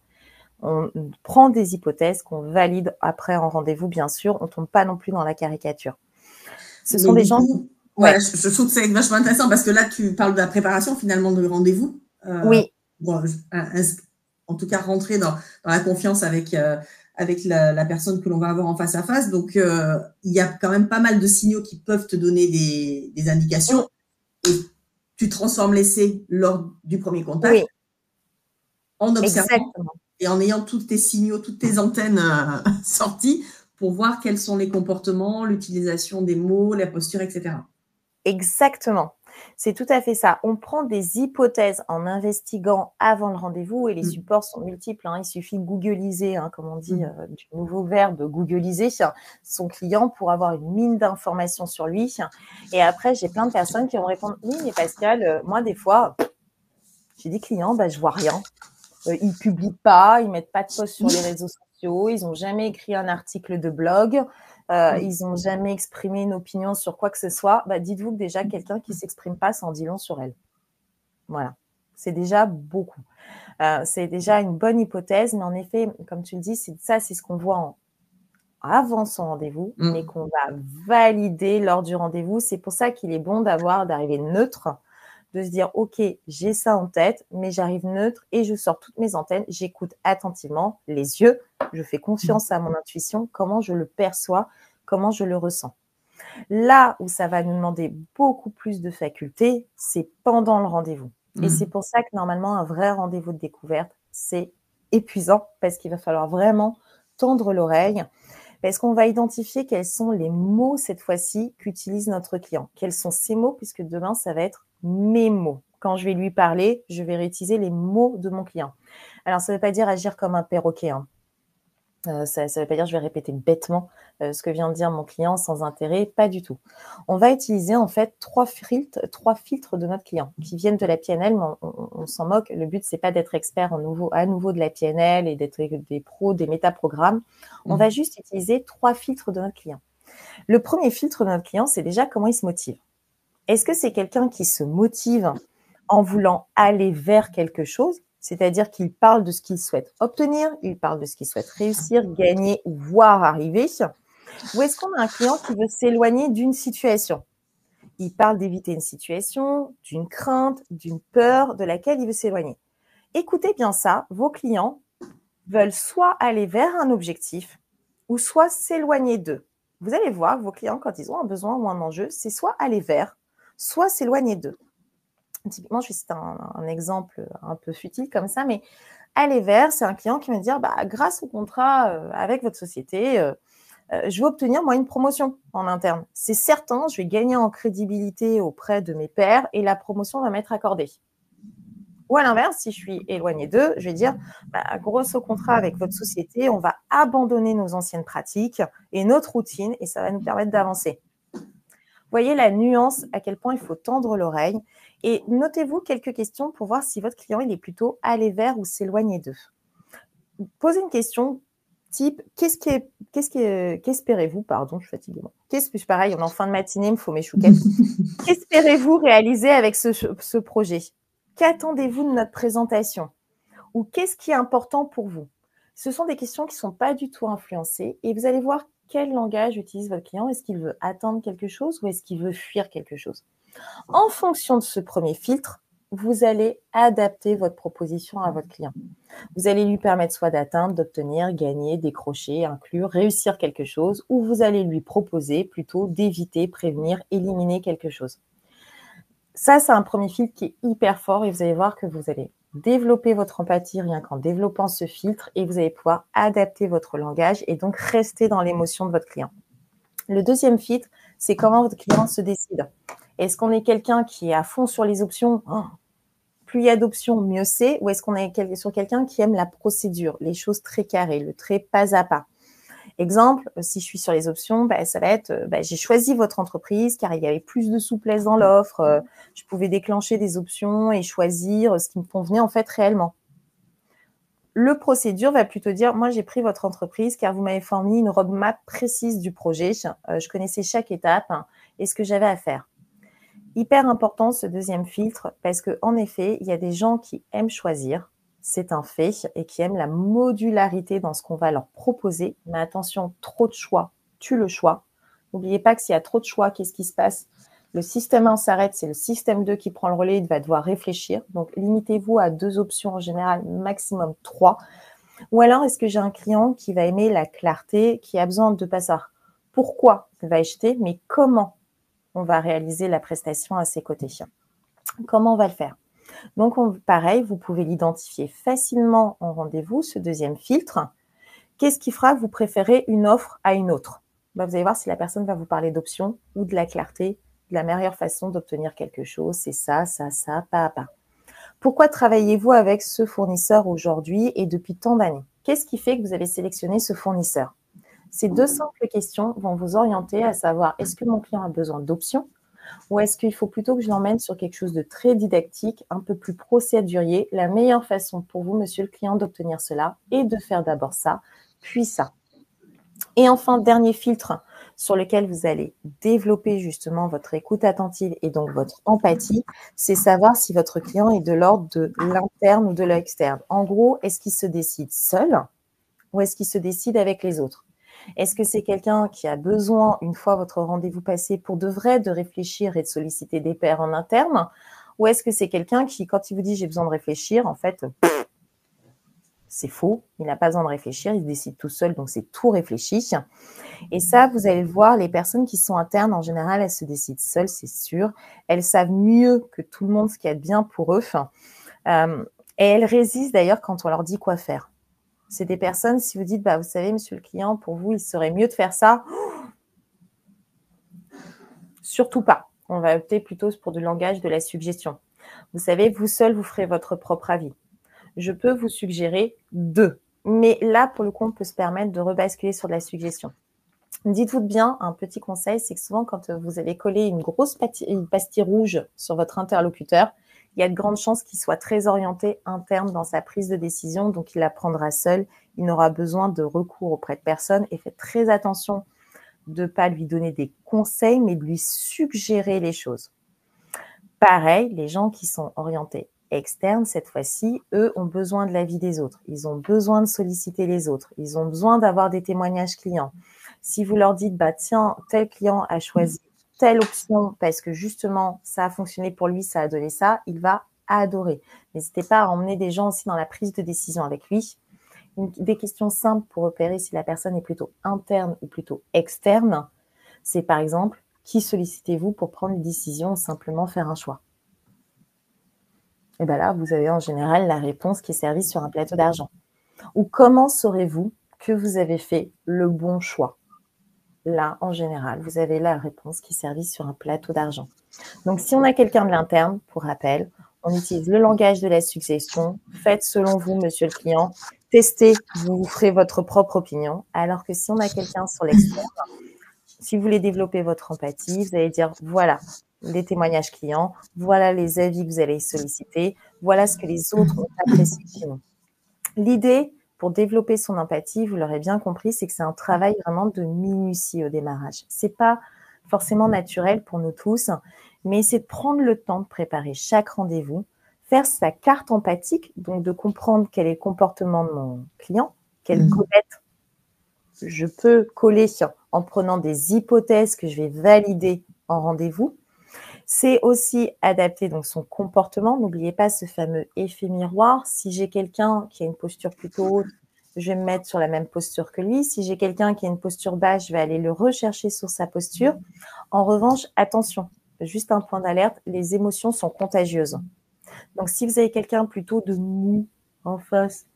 On prend des hypothèses qu'on valide après en rendez-vous, bien sûr. On ne tombe pas non plus dans la caricature. Ce sont des gens qui... Ouais, je trouve que c'est vachement intéressant parce que là, tu parles de la préparation finalement de rendez-vous. Oui. Bon, en tout cas, rentrer dans la confiance avec la personne que l'on va avoir en face à face. Donc, il y a quand même pas mal de signaux qui peuvent te donner des indications. Et tu transformes l'essai lors du premier contact en observant Exactement. et en ayant tous tes signaux, toutes tes antennes sorties pour voir quels sont les comportements, l'utilisation des mots, la posture, etc. Exactement. C'est tout à fait ça. On prend des hypothèses en investiguant avant le rendez-vous et les supports sont multiples. Il suffit de googliser, comme on dit, du nouveau verbe googliser son client pour avoir une mine d'informations sur lui. Et après, j'ai plein de personnes qui vont répondre « Oui, mais Pascal, moi, des fois, j'ai des clients, je vois rien. Ils publient pas, ils mettent pas de post sur les réseaux sociaux, ils n'ont jamais écrit un article de blog. ils n'ont jamais exprimé une opinion sur quoi que ce soit, bah, dites-vous que déjà, quelqu'un qui ne s'exprime pas, ça en dit long sur elle. Voilà, c'est déjà beaucoup. C'est déjà une bonne hypothèse, mais en effet, comme tu le dis, c'est ce qu'on voit avant son rendez-vous, mais qu'on va valider lors du rendez-vous. C'est pour ça qu'il est bon d'arriver neutre, de se dire, OK, j'ai ça en tête, mais j'arrive neutre et je sors toutes mes antennes, j'écoute attentivement les yeux, je fais confiance à mon intuition, comment je le perçois, comment je le ressens. Là où ça va nous demander beaucoup plus de facultés, c'est pendant le rendez-vous. Et c'est pour ça que normalement, un vrai rendez-vous de découverte, c'est épuisant parce qu'il va falloir vraiment tendre l'oreille parce qu'on va identifier quels sont les mots cette fois-ci qu'utilise notre client. Quels sont ces mots puisque demain, ça va être mes mots. Quand je vais lui parler, je vais réutiliser les mots de mon client. Alors, ça ne veut pas dire agir comme un perroquet, hein. Ça ne veut pas dire que je vais répéter bêtement ce que vient de dire mon client sans intérêt, pas du tout. On va utiliser en fait trois filtres de notre client qui viennent de la PNL, mais on s'en moque. Le but, c'est pas d'être expert à nouveau de la PNL et d'être des pros, des métaprogrammes. On va juste utiliser trois filtres de notre client. Le premier filtre de notre client, c'est déjà comment il se motive. Est-ce que c'est quelqu'un qui se motive en voulant aller vers quelque chose? C'est-à-dire qu'il parle de ce qu'il souhaite obtenir, il parle de ce qu'il souhaite réussir, gagner ou voir arriver. Ou est-ce qu'on a un client qui veut s'éloigner d'une situation? Il parle d'éviter une situation, d'une crainte, d'une peur de laquelle il veut s'éloigner. Écoutez bien ça, vos clients veulent soit aller vers un objectif ou soit s'éloigner d'eux. Vous allez voir, vos clients, quand ils ont un besoin ou un enjeu, c'est soit aller vers, soit s'éloigner d'eux. Typiquement, je vais citer un exemple un peu futile comme ça, mais aller vers, c'est un client qui va me dire, grâce au contrat avec votre société, je vais obtenir moi une promotion en interne. C'est certain, je vais gagner en crédibilité auprès de mes pairs et la promotion va m'être accordée. Ou à l'inverse, si je suis éloignée d'eux, je vais dire, grâce au contrat avec votre société, on va abandonner nos anciennes pratiques et notre routine et ça va nous permettre d'avancer. Voyez la nuance, à quel point il faut tendre l'oreille. Et notez-vous quelques questions pour voir si votre client il est plutôt aller vers ou s'éloigner d'eux. Posez une question type qu'espérez-vous, pardon, je suis fatiguée. Pareil, on est en fin de matinée, il me faut mes chouquettes. Qu'espérez-vous réaliser avec ce projet? Qu'attendez-vous de notre présentation? Ou qu'est-ce qui est important pour vous? Ce sont des questions qui ne sont pas du tout influencées et vous allez voir quel langage utilise votre client. Est-ce qu'il veut attendre quelque chose ou est-ce qu'il veut fuir quelque chose? En fonction de ce premier filtre, vous allez adapter votre proposition à votre client. Vous allez lui permettre soit d'atteindre, d'obtenir, gagner, décrocher, inclure, réussir quelque chose, ou vous allez lui proposer plutôt d'éviter, prévenir, éliminer quelque chose. Ça, c'est un premier filtre qui est hyper fort et vous allez voir que vous allez développer votre empathie rien qu'en développant ce filtre et vous allez pouvoir adapter votre langage et donc rester dans l'émotion de votre client. Le deuxième filtre, c'est comment votre client se décide. Est-ce qu'on est quelqu'un qui est à fond sur les options? Plus il y a d'options, mieux c'est. Ou est-ce qu'on est sur quelqu'un qui aime la procédure, les choses très carrées, le très pas à pas? Exemple, si je suis sur les options, ça va être, j'ai choisi votre entreprise car il y avait plus de souplesse dans l'offre. Je pouvais déclencher des options et choisir ce qui me convenait en fait réellement. Le procédure va plutôt dire, moi j'ai pris votre entreprise car vous m'avez fourni une roadmap précise du projet. Je connaissais chaque étape et ce que j'avais à faire. Hyper important ce deuxième filtre parce qu'en effet, il y a des gens qui aiment choisir, c'est un fait, et qui aiment la modularité dans ce qu'on va leur proposer. Mais attention, trop de choix tue le choix. N'oubliez pas que s'il y a trop de choix, qu'est-ce qui se passe? Le système 1 s'arrête, c'est le système 2 qui prend le relais, il va devoir réfléchir. Donc, limitez-vous à 2 options en général, maximum 3. Ou alors, est-ce que j'ai un client qui va aimer la clarté, qui a besoin de pas savoir pourquoi il va acheter, mais comment on va réaliser la prestation à ses côtés? Comment on va le faire? Donc, pareil, vous pouvez l'identifier facilement en rendez-vous, ce deuxième filtre. Qu'est-ce qui fera que vous préférez une offre à une autre? Vous allez voir si la personne va vous parler d'options ou de la clarté, de la meilleure façon d'obtenir quelque chose. C'est ça, pas à pas. Pourquoi travaillez-vous avec ce fournisseur aujourd'hui et depuis tant d'années? Qu'est-ce qui fait que vous avez sélectionné ce fournisseur? Ces 2 simples questions vont vous orienter à savoir est-ce que mon client a besoin d'options ou est-ce qu'il faut plutôt que je l'emmène sur quelque chose de très didactique, un peu plus procédurier? La meilleure façon pour vous, monsieur le client, d'obtenir cela est de faire d'abord ça, puis ça. Et enfin, dernier filtre sur lequel vous allez développer justement votre écoute attentive et donc votre empathie, c'est savoir si votre client est de l'ordre de l'interne ou de l'externe. En gros, est-ce qu'il se décide seul ou est-ce qu'il se décide avec les autres? Est-ce que c'est quelqu'un qui a besoin, une fois votre rendez-vous passé, pour de vrai, de réfléchir et de solliciter des pairs en interne? Ou est-ce que c'est quelqu'un qui, quand il vous dit « j'ai besoin de réfléchir », en fait, c'est faux, il n'a pas besoin de réfléchir, il décide tout seul, donc c'est tout réfléchi. Et ça, vous allez le voir, les personnes qui sont internes, en général, elles se décident seules, c'est sûr. Elles savent mieux que tout le monde ce qui est bien pour eux. Et elles résistent d'ailleurs quand on leur dit quoi faire. C'est des personnes, si vous dites, vous savez, monsieur le client, pour vous, il serait mieux de faire ça. Surtout pas. On va opter plutôt pour du langage de la suggestion. Vous savez, vous seul, vous ferez votre propre avis. Je peux vous suggérer 2. Mais là, pour le coup, on peut se permettre de rebasculer sur de la suggestion. Dites-vous bien, un petit conseil, c'est que souvent, quand vous avez collé une grosse pastille rouge sur votre interlocuteur, il y a de grandes chances qu'il soit très orienté interne dans sa prise de décision, donc il la prendra seul, il n'aura besoin de recours auprès de personne, et faites très attention de ne pas lui donner des conseils, mais de lui suggérer les choses. Pareil, les gens qui sont orientés externes, cette fois-ci, eux ont besoin de l'avis des autres. Ils ont besoin de solliciter les autres. Ils ont besoin d'avoir des témoignages clients. Si vous leur dites, tiens, tel client a choisi telle option parce que justement, ça a fonctionné pour lui, ça a donné ça, il va adorer. N'hésitez pas à emmener des gens aussi dans la prise de décision avec lui. Des questions simples pour repérer si la personne est plutôt interne ou plutôt externe, c'est par exemple, qui sollicitez-vous pour prendre une décision ou simplement faire un choix? Et bien là, vous avez en général la réponse qui est servie sur un plateau d'argent. Ou comment saurez-vous que vous avez fait le bon choix? Là, en général, vous avez la réponse qui est servie sur un plateau d'argent. Donc, si on a quelqu'un de l'interne, pour rappel, on utilise le langage de la suggestion. Faites selon vous, monsieur le client. Testez, vous ferez votre propre opinion. Alors que si on a quelqu'un sur l'externe, si vous voulez développer votre empathie, vous allez dire, voilà les témoignages clients, voilà les avis que vous allez solliciter, voilà ce que les autres ont apprécié chez nous. L'idée, pour développer son empathie, vous l'aurez bien compris, c'est que c'est un travail vraiment de minutie au démarrage. C'est pas forcément naturel pour nous tous, mais c'est de prendre le temps de préparer chaque rendez-vous, faire sa carte empathique, donc de comprendre quel est le comportement de mon client, quelle comète je peux coller en prenant des hypothèses que je vais valider en rendez-vous. C'est aussi adapter donc son comportement. N'oubliez pas ce fameux effet miroir. Si j'ai quelqu'un qui a une posture plutôt haute, je vais me mettre sur la même posture que lui. Si j'ai quelqu'un qui a une posture basse, je vais aller le rechercher sur sa posture. En revanche, attention, juste un point d'alerte, les émotions sont contagieuses. Donc, si vous avez quelqu'un plutôt de mou en face,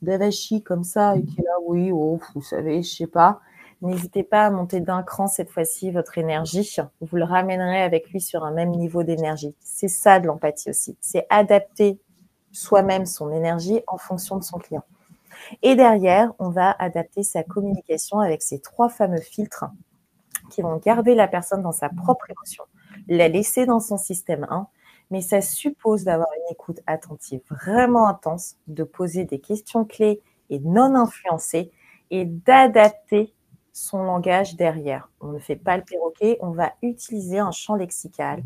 d'avachi comme ça, et qui est là, oui, oh, vous savez, je sais pas, n'hésitez pas à monter d'un cran cette fois-ci votre énergie. Vous le ramènerez avec lui sur un même niveau d'énergie. C'est ça de l'empathie aussi. C'est adapter soi-même son énergie en fonction de son client. Et derrière, on va adapter sa communication avec ces 3 fameux filtres qui vont garder la personne dans sa propre émotion, la laisser dans son système 1, mais ça suppose d'avoir une écoute attentive vraiment intense, de poser des questions clés et non influencées et d'adapter son langage derrière. On ne fait pas le perroquet, on va utiliser un champ lexical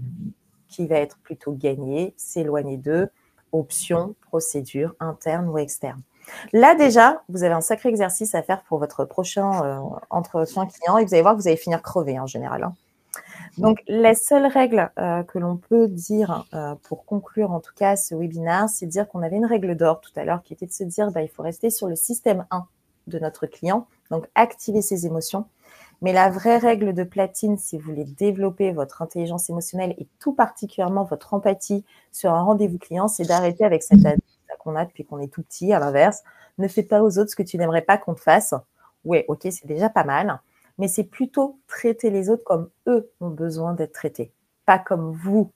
qui va être plutôt gagné, s'éloigner d'eux, options, procédures, internes ou externes. Là, déjà, vous avez un sacré exercice à faire pour votre prochain entretien client et vous allez voir que vous allez finir crevé en général. Donc, la seule règle que l'on peut dire pour conclure en tout cas ce webinaire, c'est de dire qu'on avait une règle d'or tout à l'heure qui était de se dire il faut rester sur le système 1 de notre client, donc activer ses émotions. Mais la vraie règle de platine, si vous voulez développer votre intelligence émotionnelle et tout particulièrement votre empathie sur un rendez-vous client, c'est d'arrêter avec cette habitude qu'on a depuis qu'on est tout petit, à l'inverse. Ne fais pas aux autres ce que tu n'aimerais pas qu'on te fasse. Ouais, ok, c'est déjà pas mal. Mais c'est plutôt traiter les autres comme eux ont besoin d'être traités, pas comme vous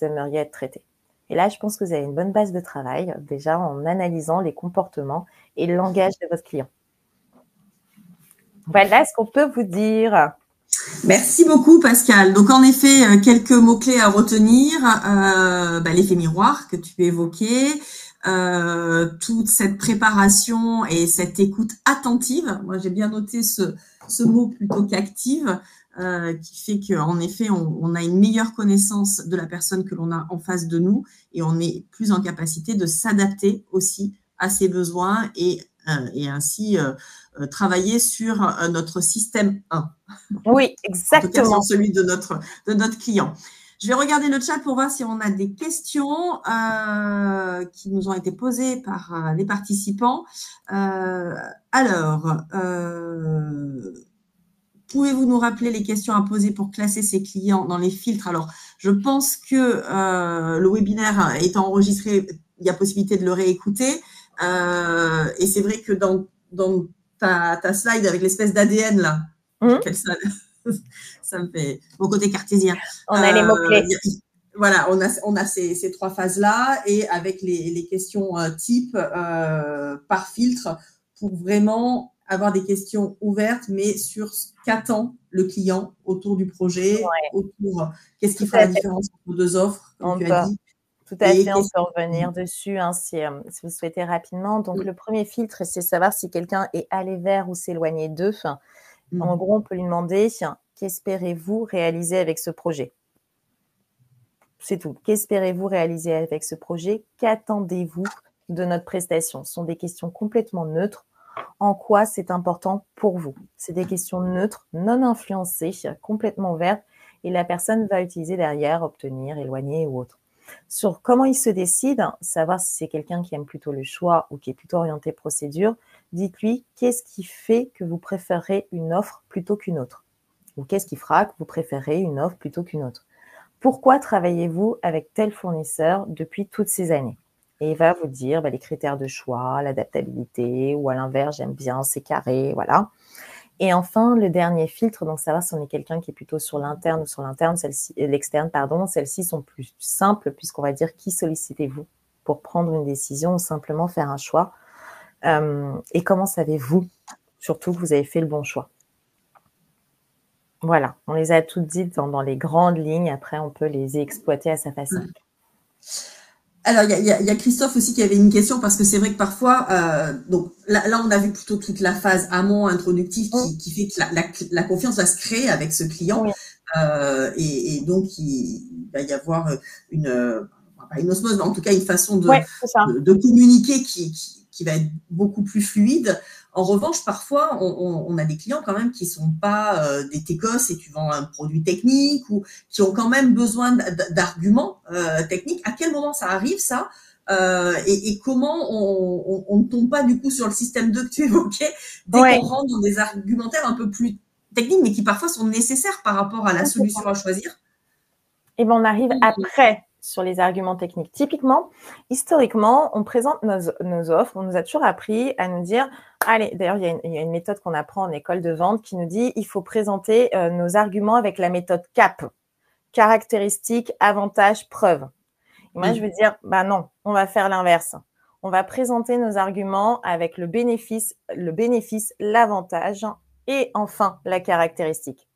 aimeriez être traités. Et là, je pense que vous avez une bonne base de travail, déjà en analysant les comportements et le langage de votre client. Voilà ce qu'on peut vous dire. Merci beaucoup, Pascal. Donc, en effet, quelques mots-clés à retenir. L'effet miroir que tu évoquais, toute cette préparation et cette écoute attentive. Moi, j'ai bien noté ce mot plutôt qu'active, qui fait qu'en effet, on a une meilleure connaissance de la personne que l'on a en face de nous et on est plus en capacité de s'adapter aussi à ses besoins et ainsi travailler sur notre système 1. Oui, En tout cas, sur exactement. celui de notre client. Je vais regarder le chat pour voir si on a des questions qui nous ont été posées par les participants. Pouvez-vous nous rappeler les questions à poser pour classer ces clients dans les filtres? Alors, je pense que le webinaire étant enregistré, il y a possibilité de le réécouter. Et c'est vrai que dans ta slide avec l'espèce d'ADN, là, j'appelle ça, ça me fait mon côté cartésien. On a les mots-clés. Voilà, on a ces trois phases-là et avec les questions type par filtre pour vraiment avoir des questions ouvertes, mais sur ce qu'attend le client autour du projet, autour qu'est-ce qui fera la différence entre deux offres, comme tu as dit. Tout à fait, on peut revenir dessus si vous souhaitez rapidement. Donc, le premier filtre, c'est savoir si quelqu'un est allé vers ou s'éloigner d'eux. En gros, on peut lui demander qu'espérez-vous réaliser avec ce projet? C'est tout. Qu'espérez-vous réaliser avec ce projet? Qu'attendez-vous de notre prestation? Ce sont des questions complètement neutres. En quoi c'est important pour vous? C'est des questions neutres, non influencées, complètement ouvertes, et la personne va utiliser derrière obtenir, éloigner ou autre. Sur comment il se décide, savoir si c'est quelqu'un qui aime plutôt le choix ou qui est plutôt orienté procédure, dites-lui qu'est-ce qui fait que vous préférez une offre plutôt qu'une autre? Ou qu'est-ce qui fera que vous préférez une offre plutôt qu'une autre? Pourquoi travaillez-vous avec tel fournisseur depuis toutes ces années? Et il va vous dire les critères de choix, l'adaptabilité, ou à l'inverse, j'aime bien, c'est carré, voilà. Et enfin, le dernier filtre, donc savoir si on est quelqu'un qui est plutôt sur l'interne ou sur l'externe, celles-ci sont plus simples puisqu'on va dire qui sollicitez-vous pour prendre une décision ou simplement faire un choix. Et comment savez-vous surtout que vous avez fait le bon choix? Voilà, on les a toutes dites dans les grandes lignes. Après, on peut les exploiter à sa façon. Alors, il y a Christophe aussi qui avait une question parce que c'est vrai que parfois, donc là, on a vu plutôt toute la phase amont introductive qui fait que la confiance va se créer avec ce client. Et donc, il va y avoir pas une osmose, mais en tout cas une façon de communiquer qui va être beaucoup plus fluide. En revanche, parfois, on a des clients quand même qui sont pas des techos et tu vends un produit technique ou qui ont quand même besoin d'arguments techniques. À quel moment ça arrive, ça et comment on ne tombe pas du coup sur le système 2 que tu évoquais dès qu'on rentre dans des argumentaires un peu plus techniques, mais qui parfois sont nécessaires par rapport à la solution à choisir? Et bien, on arrive après sur les arguments techniques. Typiquement, historiquement, on présente nos offres. On nous a toujours appris à nous dire, allez, d'ailleurs, il y a une méthode qu'on apprend en école de vente qui nous dit, il faut présenter nos arguments avec la méthode CAP. Caractéristiques, avantages, preuves. Et moi, je vais dire, non, on va faire l'inverse. On va présenter nos arguments avec le bénéfice, l'avantage et enfin la caractéristique.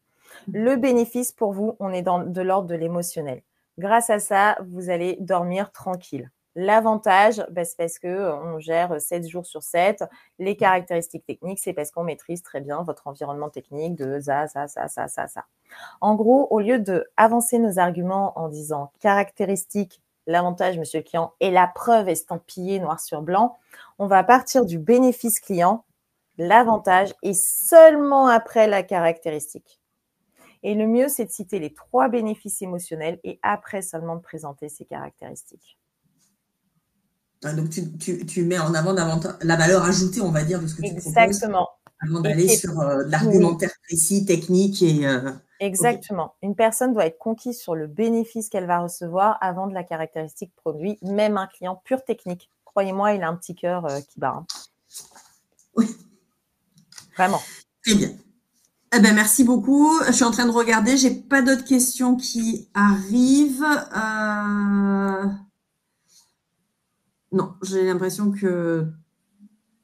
Le bénéfice pour vous, on est de l'ordre de l'émotionnel. Grâce à ça, vous allez dormir tranquille. L'avantage, c'est parce qu'on gère 7 jours sur 7. Les caractéristiques techniques, c'est parce qu'on maîtrise très bien votre environnement technique de ça. En gros, au lieu d'avancer nos arguments en disant caractéristiques, l'avantage, monsieur le client, et la preuve estampillée noir sur blanc, on va partir du bénéfice client, l'avantage, et seulement après la caractéristique. Et le mieux, c'est de citer les 3 bénéfices émotionnels et après seulement de présenter ces caractéristiques. Donc, tu mets en avant la valeur ajoutée, on va dire, de ce que tu proposes. Exactement. Avant d'aller sur l'argumentaire précis, technique et… Exactement. Une personne doit être conquise sur le bénéfice qu'elle va recevoir avant de la caractéristique produit, même un client pur technique. Croyez-moi, il a un petit cœur qui bat. Oui. Vraiment. Très bien. Eh ben, merci beaucoup. Je suis en train de regarder. J'ai pas d'autres questions qui arrivent. Non, j'ai l'impression que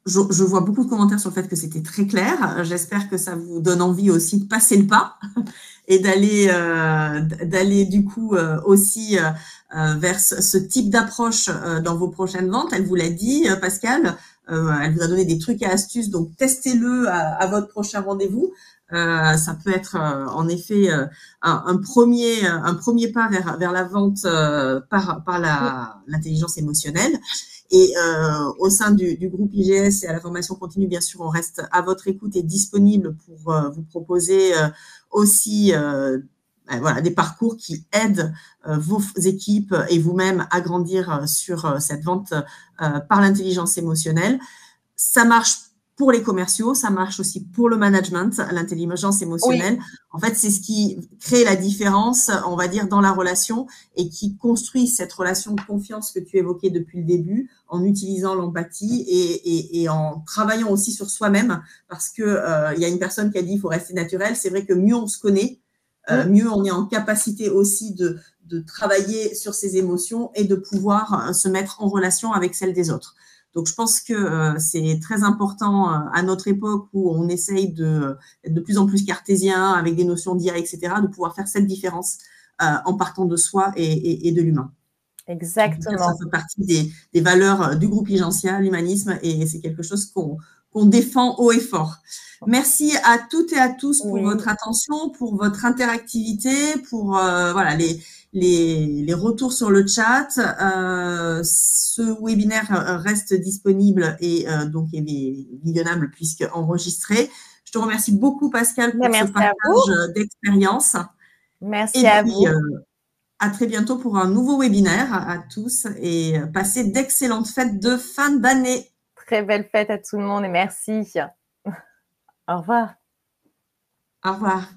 je vois beaucoup de commentaires sur le fait que c'était très clair. J'espère que ça vous donne envie aussi de passer le pas et d'aller du coup aussi vers ce type d'approche dans vos prochaines ventes. Elle vous l'a dit, Pascal. Elle vous a donné des trucs et astuces, donc testez-le à votre prochain rendez-vous. Ça peut être en effet un premier pas vers la vente par l'intelligence émotionnelle. Et au sein du groupe IGS et à la formation continue, bien sûr, on reste à votre écoute et disponible pour vous proposer aussi voilà, des parcours qui aident vos équipes et vous-même à grandir sur cette vente par l'intelligence émotionnelle. Ça marche pour les commerciaux, ça marche aussi pour le management, l'intelligence émotionnelle. Oui. En fait, c'est ce qui crée la différence, on va dire, dans la relation et qui construit cette relation de confiance que tu évoquais depuis le début en utilisant l'empathie et en travaillant aussi sur soi-même parce que il y a une personne qui a dit il faut rester naturel. C'est vrai que mieux on se connaît, mieux on est en capacité aussi de travailler sur ses émotions et de pouvoir se mettre en relation avec celles des autres. Donc, je pense que c'est très important à notre époque où on essaye d'être de plus en plus cartésien avec des notions d'IA, etc., de pouvoir faire cette différence en partant de soi et de l'humain. Exactement. Ça fait partie des valeurs du groupe Igencia, l'humanisme, et c'est quelque chose qu'on défend haut et fort. Merci à toutes et à tous pour votre attention, pour votre interactivité, pour voilà les retours sur le chat. Ce webinaire reste disponible et donc est visionnable puisque enregistré. Je te remercie beaucoup, Pascal, pour ce partage d'expérience. Merci à vous. À très bientôt pour un nouveau webinaire à tous et passez d'excellentes fêtes de fin d'année. Très belle fête à tout le monde et merci. Au revoir. Au revoir.